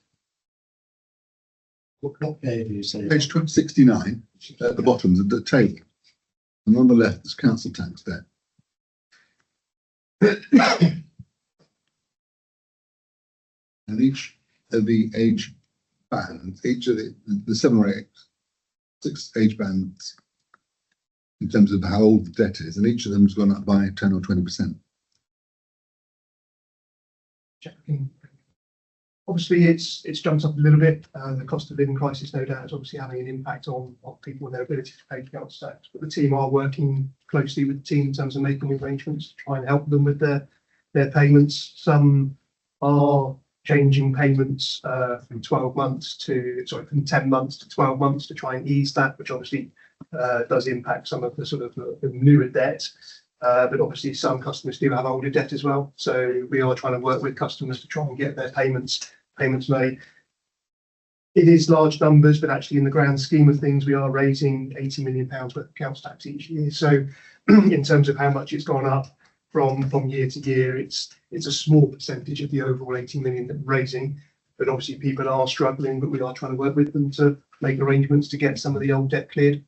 What page do you say? Page 69, at the bottom, the table. And on the left, there's council tax debt. And each of the age bands, each of the 7 or 8, 6 age bands, in terms of how old the debt is, and each of them has gone up by 10 or 20%. Obviously, it's jumped up a little bit. The cost of living crisis, no doubt, is obviously having an impact on people and their ability to pay council tax. But the team are working closely with the team in terms of making arrangements to try and help them with their payments. Some are changing payments from 12 months to, sorry, from 10 months to 12 months to try and ease that, which obviously does impact some of the sort of the newer debt. But obviously some customers do have older debt as well. So we are trying to work with customers to try and get their payments made. It is large numbers, but actually in the grand scheme of things, we are raising £80 million worth of council tax each year. So in terms of how much it's gone up from year to year, it's a small percentage of the overall 80 million that we're raising. But obviously people are struggling, but we are trying to work with them to make arrangements to get some of the old debt cleared.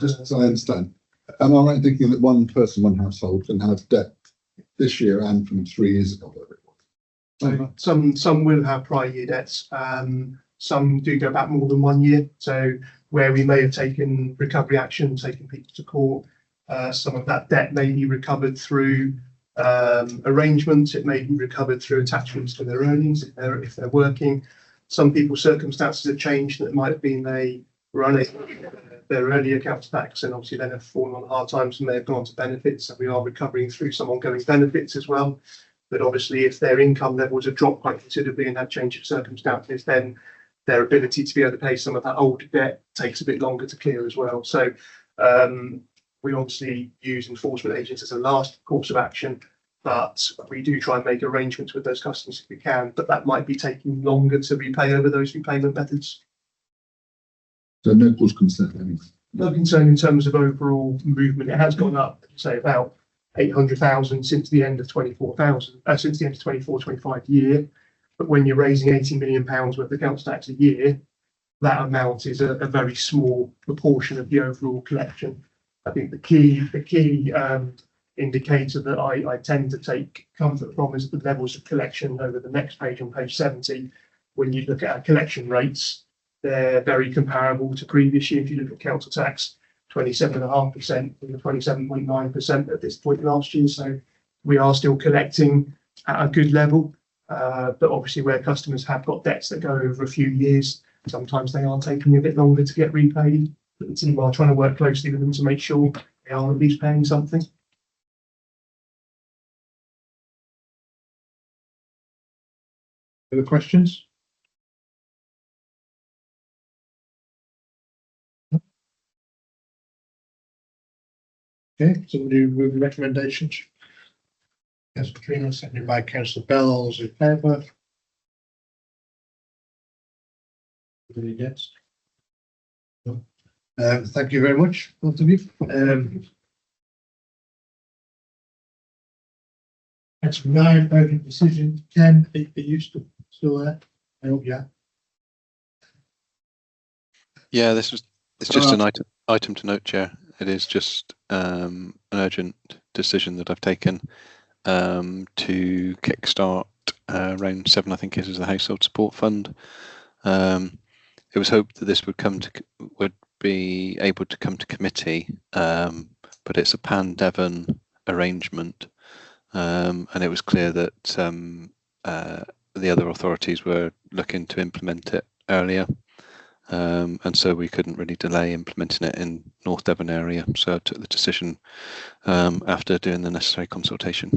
Just so I understand, am I right in thinking that one person, one household can have debt this year and from 3 years ago? So some will have prior year debts. Some do go back more than 1 year. So where we may have taken recovery action, taken people to court, some of that debt may be recovered through arrangements. It may be recovered through attachments to their earnings if they're working. Some people's circumstances have changed. That might have been they were unable to get their earlier council tax and obviously then have fallen on hard times and may have gone to benefits. And we are recovering through some ongoing benefits as well. But obviously, if their income levels have dropped quite considerably and have change of circumstances, then their ability to be able to pay some of that older debt takes a bit longer to clear as well. So we obviously use enforcement agents as a last course of action, but we do try and make arrangements with those customers if we can. But that might be taking longer to repay over those repayment methods. So no cause concern anyway. No concern in terms of overall movement. It has gone up, say about 800,000 since the end of 24-25 year. But when you're raising £80 million worth of council tax a year, that amount is a very small proportion of the overall collection. I think the key indicator that I tend to take comfort from is the levels of collection over the next page on page 70. When you look at our collection rates, they're very comparable to previous year. If you look at council tax, 27.5% from the 27.9% at this point last year. So we are still collecting at a good level. But obviously where customers have got debts that go over a few years, sometimes they are taking a bit longer to get repaid. But the team are trying to work closely with them to make sure they are at least paying something. Other questions? Okay, so we'll do move the recommendations. Councillor Katrina, seconded by Councillor Bell. All those in favour? Anybody against? No. Thank you very much, both of you. That's 9, urgent decision. 10, are you still there? I hope, yeah. Yeah, it's just an item to note, Chair. It is just an urgent decision that I've taken to kickstart round 7, I think it is the Household Support Fund. It was hoped that this would be able to come to committee, but it's a Pan-Devon arrangement, and it was clear that the other authorities were looking to implement it earlier. And so we couldn't really delay implementing it in North Devon area. So I took the decision after doing the necessary consultation.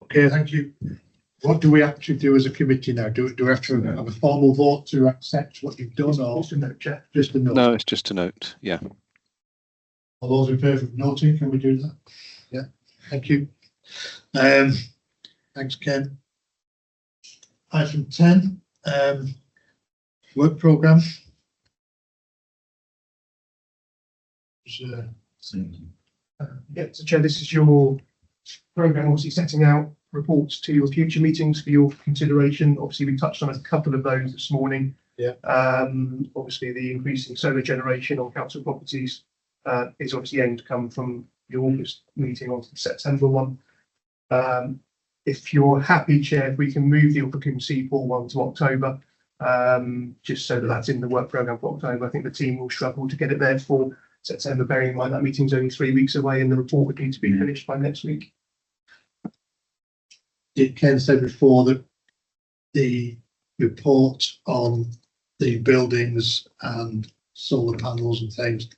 Okay, thank you. What do we actually do as a committee now? Do we have to have a formal vote to accept what you've done, or Just a note, Chair. just a note? No, it's just a note. Yeah. All those in favour of noting, can we do that? Yeah, thank you. Thanks, Ken. Item 10, work programme. Yeah, so Chair, this is your programme, obviously setting out reports to your future meetings for your consideration. Obviously, we touched on a couple of those this morning. Yeah. Obviously, the increasing solar generation on council properties is obviously aimed to come from the August meeting on the September one. If you're happy, Chair, if we can move the Ilfracombe Seaport one to October, just so that that's in the work programme for October. I think the team will struggle to get it there for September, bearing in mind that meeting's only 3 weeks away and the report would need to be finished by next week. Ken said before that the report on the buildings and solar panels and things,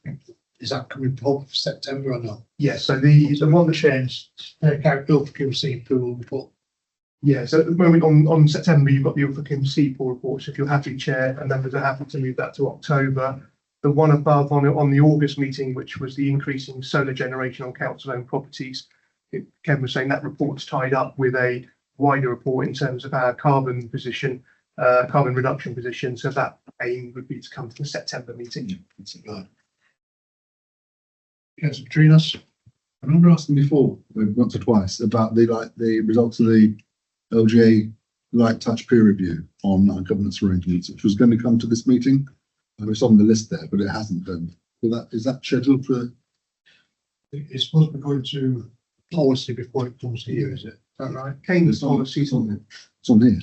is that coming up for September or not? Yeah, so the one that Change, take out Ilfracombe Sea Pool report. Yeah, so at the moment on September, you've got the Ilfracombe Seaport report. So if you're happy, Chair, and members are happy to move that to October. The one above on the August meeting, which was the increasing solar generation on council-owned properties, Ken was saying that report's tied up with a wider report in terms of our carbon position, carbon reduction position. So that aim would be to come to the September meeting. Right. Councillor Trinas? I remember asking before, once or twice, about the results of the LGA light touch peer review on our governance arrangements, which was going to come to this meeting. It's on the list there, but it hasn't done. So is that scheduled for? It's supposed to be going to policy before it comes here, is it? Is that right? Cambridge policies on it. It's on here.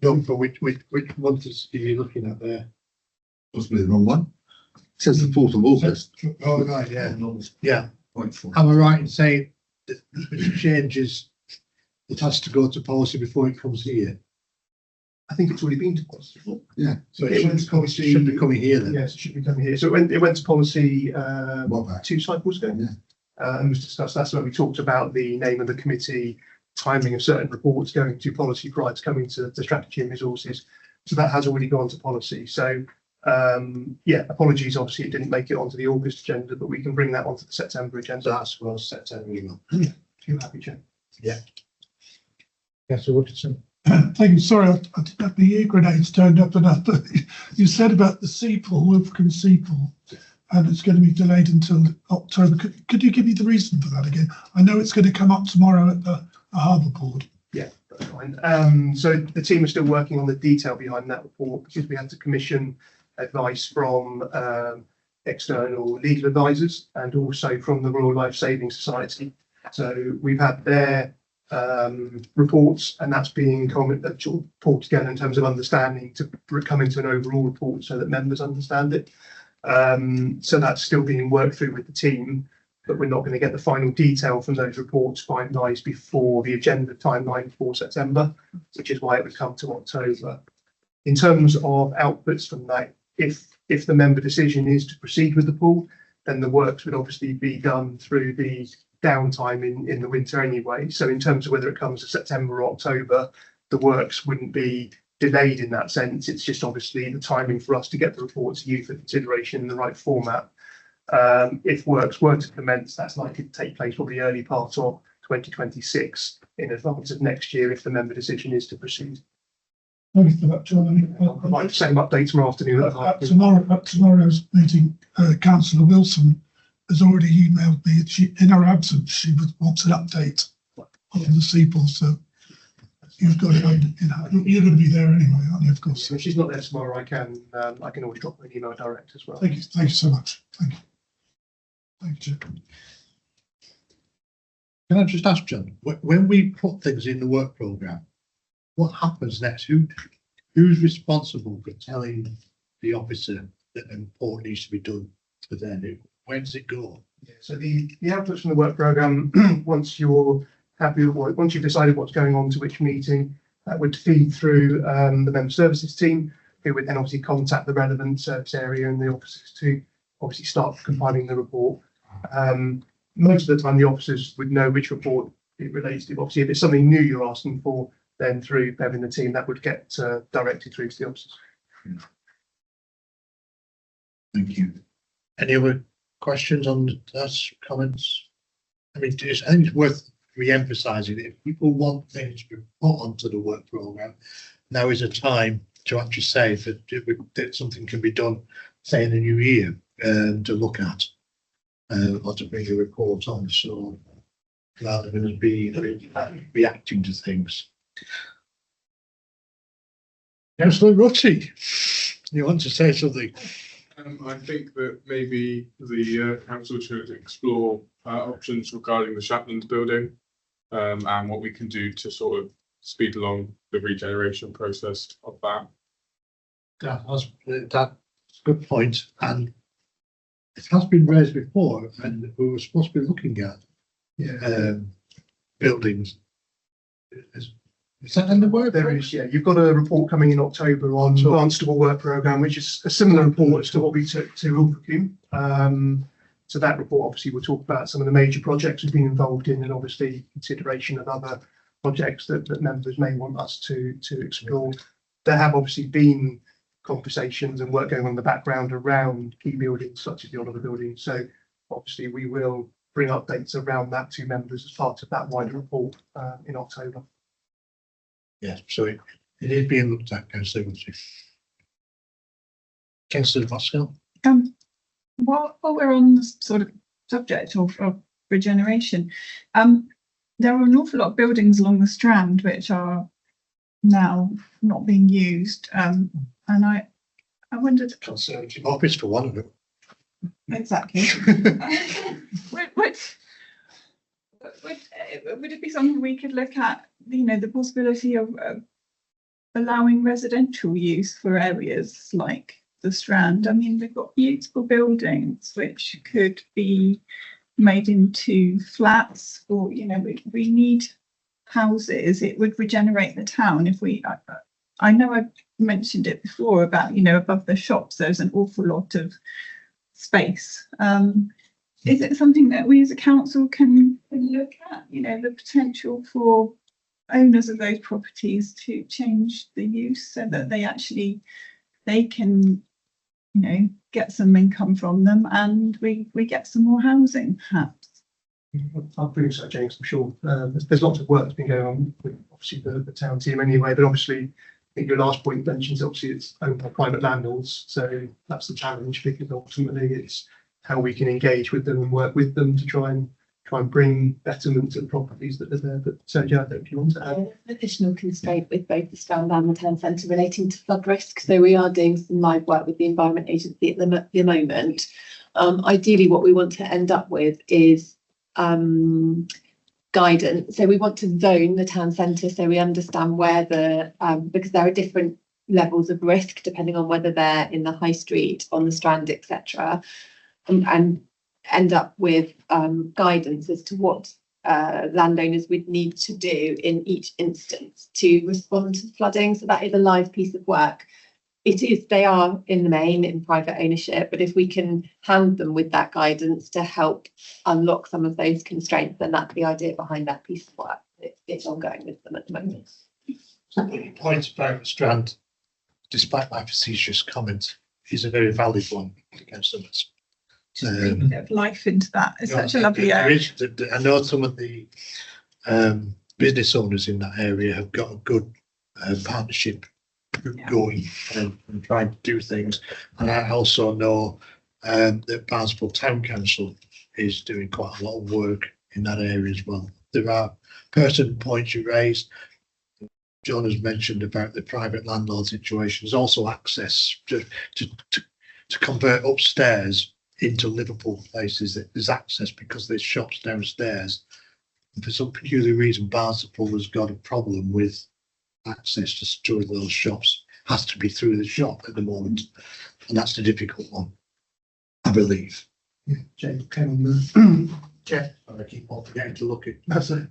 No, but which month is you looking at there? Possibly the wrong one. It says the 4th of August. Oh, right, yeah. Yeah. 0.4. Am I right in saying that the changes, it has to go to policy before it comes here? I think it's already been to policy. Yeah. So it should be coming here then? Yes, it should be coming here. So it went to policy What back? 2 cycles ago. Yeah. And was discussed. That's where we talked about the name of the committee, timing of certain reports going to policy prior to coming to strategy and resources. So that has already gone to policy. So yeah, apologies. Obviously, it didn't make it onto the August agenda, but we can bring that onto the September agenda. That's well September email. If you're happy, Chair. Councillor Wilkinson? Thank you. Sorry, I didn't have the ear grenades turned up enough, but you said about the Seapool, Wilfricombe Seapool, and it's going to be delayed until October. Could you give me the reason for that again? I know it's going to come up tomorrow at the Harbour Board. Yeah, that's fine. So the team is still working on the detail behind that report because we had to commission advice from external legal advisors and also from the Royal Life Saving Society. So we've had their reports, and that's being pulled together in terms of understanding to come into an overall report so that members understand it. So that's still being worked through with the team, but we're not going to get the final detail from those reports finalised before the agenda timeline for September, which is why it would come to October. In terms of outputs from that, if the member decision is to proceed with the pool, then the works would obviously be done through the downtime in the winter anyway. So in terms of whether it comes to September or October, the works wouldn't be delayed in that sense. It's just obviously the timing for us to get the report to you for consideration in the right format. If works were to commence, that's likely to take place probably early part of 2026 in advance of next year if the member decision is to proceed. Thank you for that, John. I'll provide the same update tomorrow afternoon. At tomorrow's meeting, Councillor Wilson has already emailed me. In her absence, she wants an update on the Seapool. So you've got it in hand. You're going to be there anyway, aren't you? Of course. If she's not there tomorrow, I can always drop her an email direct as well. Thank you so much. Thank you. Thank you. Can I just ask, John, when we put things in the work programme, what happens next? Who's responsible for telling the officer that an report needs to be done for their new? Where does it go? Yeah, so the outputs from the work programme, once you're happy with once you've decided what's going on to which meeting, that would feed through the member services team, who would then obviously contact the relevant service area and the officers to obviously start compiling the report. Most of the time the officers would know which report it relates to. Obviously, if it's something new you're asking for, then through Bev and the team, that would get directed through to the officers. Thank you. Any other questions on that, comments? I mean, I think it's worth re-emphasising that if people want things to be put onto the work programme, now is a time to actually say that something can be done, say in the new year, to look at, or to bring a report on. So rather than be reacting to things. Councillor Rutty, you want to say something? I think that maybe the council should explore options regarding the Shapland building and what we can do to sort of speed along the regeneration process of that. That's a good point, and it has been raised before, and we were supposed to be looking at buildings Is that in the work? There is, yeah. You've got a report coming in October on Barnstable Work Programme, which is a similar report as to what we took to Ilfracombe. So that report obviously will talk about some of the major projects we've been involved in, and obviously consideration of other projects that members may want us to explore. There have obviously been conversations and work going on in the background around key buildings such as the Oliver Building. So obviously we will bring updates around that to members as part of that wider report in October. Yes, so it is being looked at, Councillor Wilson. Councillor Pascal. While we're on the sort of subject of regeneration, there are an awful lot of buildings along the Strand which are now not being used, and I wondered. Conservative office for one of them. Exactly. Would it be something we could look at, you know, the possibility of allowing residential use for areas like the Strand? I mean, we've got beautiful buildings which could be made into flats, or, you know, we need houses. It would regenerate the town if we, I know I've mentioned it before about, you know, above the shops, there's an awful lot of space. Is it something that we as a council can look at, you know, the potential for owners of those properties to change the use so that they can, you know, get some income from them, and we get some more housing perhaps? I'll bring that, James, I'm sure. There's lots of work that's been going on with obviously the town team anyway, but obviously I think your last point mentions obviously it's owned by private landlords, so that's the challenge, because ultimately it's how we can engage with them and work with them to try and bring betterment to the properties that are there. But Sergio, I don't know if you want to add. An additional constraint with both the Strand and the town centre relating to flood risk. So we are doing some live work with the Environment Agency at the moment. Ideally, what we want to end up with is guidance. So we want to zone the town centre so we understand where because there are different levels of risk depending on whether they're in the high street, on the Strand, etc. And end up with guidance as to what landowners would need to do in each instance to respond to flooding. So that is a live piece of work. They are in the main in private ownership, but if we can hand them with that guidance to help unlock some of those constraints, then that's the idea behind that piece of work. It's ongoing with them at the moment. The point about the Strand, despite my facetious comment, is a very valid one against them. Life into that. It's such a lovely area. I know some of the business owners in that area have got a good partnership going and trying to do things. And I also know that Barnstable Town Council is doing quite a lot of work in that area as well. There are pertinent points you raised. John has mentioned about the private landlord situation. There's also access to convert upstairs into livable places. There's access because there's shops downstairs. And for some peculiar reason, Barnstable has got a problem with access to two of those shops. Has to be through the shop at the moment, and that's the difficult one, I believe. Yeah, James came on the Chair, I keep on forgetting to look at. That's it.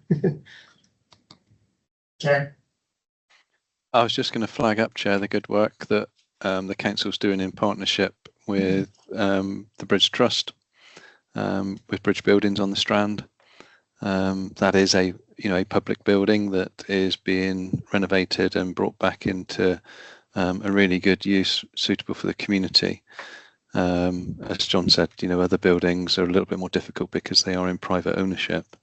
Chair. I was just going to flag up, Chair, the good work that the council's doing in partnership with the Bridge Trust, with Bridge Buildings on the Strand. That is a public building that is being renovated and brought back into a really good use, suitable for the community. As John said, other buildings are a little bit more difficult because they are in private ownership.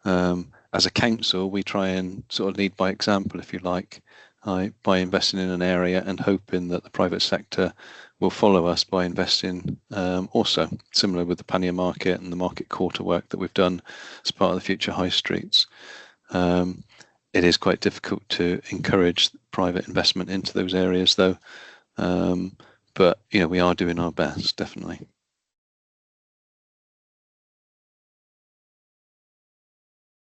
As a council, we try and sort of lead by example, if you like, by investing in an area and hoping that the private sector will follow us by investing also, similar with the Pannier Market and the Market Quarter work that we've done as part of the Future High Streets. It is quite difficult to encourage private investment into those areas, though. But we are doing our best, definitely.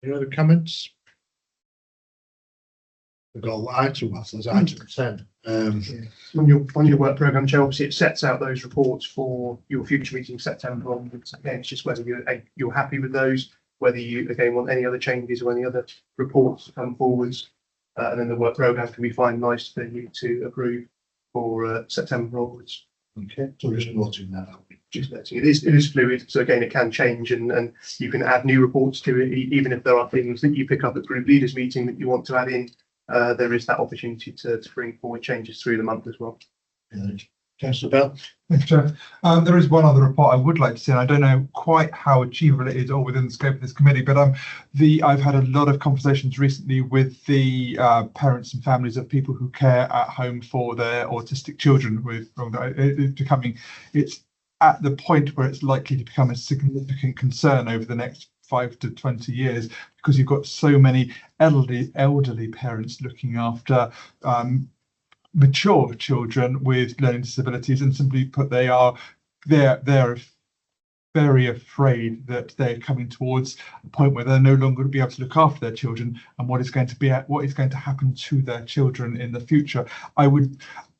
Any other comments? We've got item, that's item 10. On your work programme, Joe, obviously it sets out those reports for your future meeting in September onwards. Again, it's just whether you're happy with those. whether you again want any other changes or any other reports to come forwards. And then the work programme can be finalised for you to approve for September onwards. Okay, so we're just noting that out. Just noting, it is fluid, so again, it can change and you can add new reports to it, even if there are things that you pick up at group leaders meeting that you want to add in. There is that opportunity to bring forward changes through the month as well. Councillor Bell. Thanks, Chair. There is one other report I would like to see, and I don't know quite how achievable it is or within the scope of this committee, but I've had a lot of conversations recently with the parents and families of people who care at home for their autistic children it's at the point where it's likely to become a significant concern over the next 5 to 20 years, because you've got so many elderly parents looking after mature children with learning disabilities, and simply put, they're very afraid that they're coming towards a point where they're no longer going to be able to look after their children, and what is going to happen to their children in the future.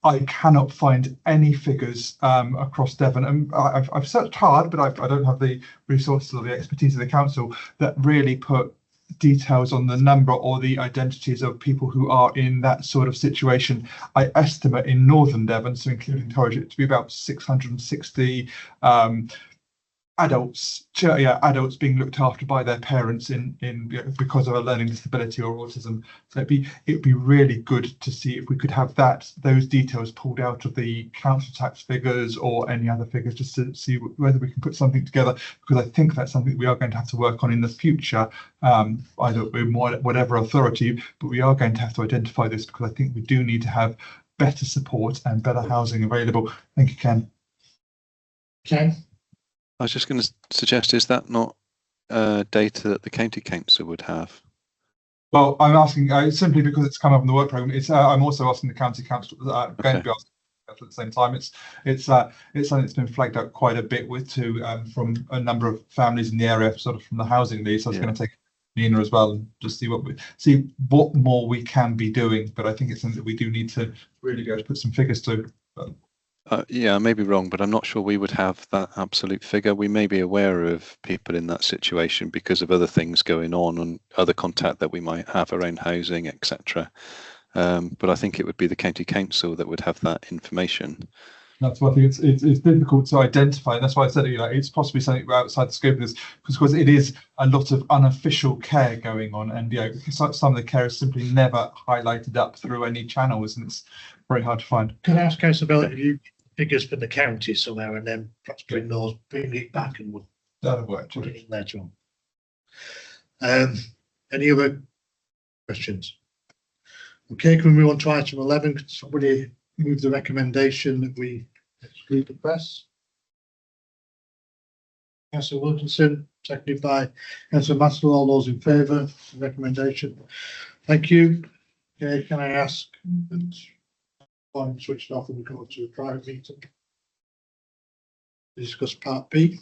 I cannot find any figures across Devon, and I've searched hard, but I don't have the resources or the expertise of the council that really put details on the number or the identities of people who are in that sort of situation. I estimate in northern Devon, so including Torridge, it to be about 660 adults being looked after by their parents because of a learning disability or autism. So it'd be really good to see if we could have those details pulled out of the council tax figures or any other figures, just to see whether we can put something together, because I think that's something we are going to have to work on in the future, either in whatever authority, but we are going to have to identify this, because I think we do need to have better support and better housing available. Thank you, Ken. Okay. I was just going to suggest, is that not data that the county council would have? Well, I'm asking simply because it's come up in the work programme. I'm also asking the county council, going to be asking at the same time. It's something that's been flagged out quite a bit from a number of families in the area, sort of from the housing lead. So I was going to take Nina as well and just see what more we can be doing. But I think it's something that we do need to really be able to put some figures to. Yeah, I may be wrong, but I'm not sure we would have that absolute figure. We may be aware of people in that situation because of other things going on and other contact that we might have around housing, etc. But I think it would be the county council that would have that information. That's why I think it's difficult to identify, and that's why I said it's possibly something outside the scope of this, because it is a lot of unofficial care going on, and some of the care is simply never highlighted up through any channels, and it's very hard to find. Can I ask Councillor Bell if you figures for the county somewhere, and then perhaps bring it back and that'll work. Put it in later on. Any other questions? Okay, can we move on to item 11? Could somebody move the recommendation that we exclude the press? Councillor Wilkinson, seconded by Councillor Mansell. All those in favour of the recommendation? Thank you. Okay, can I ask that phone switched off and we go to a private meeting to discuss part B?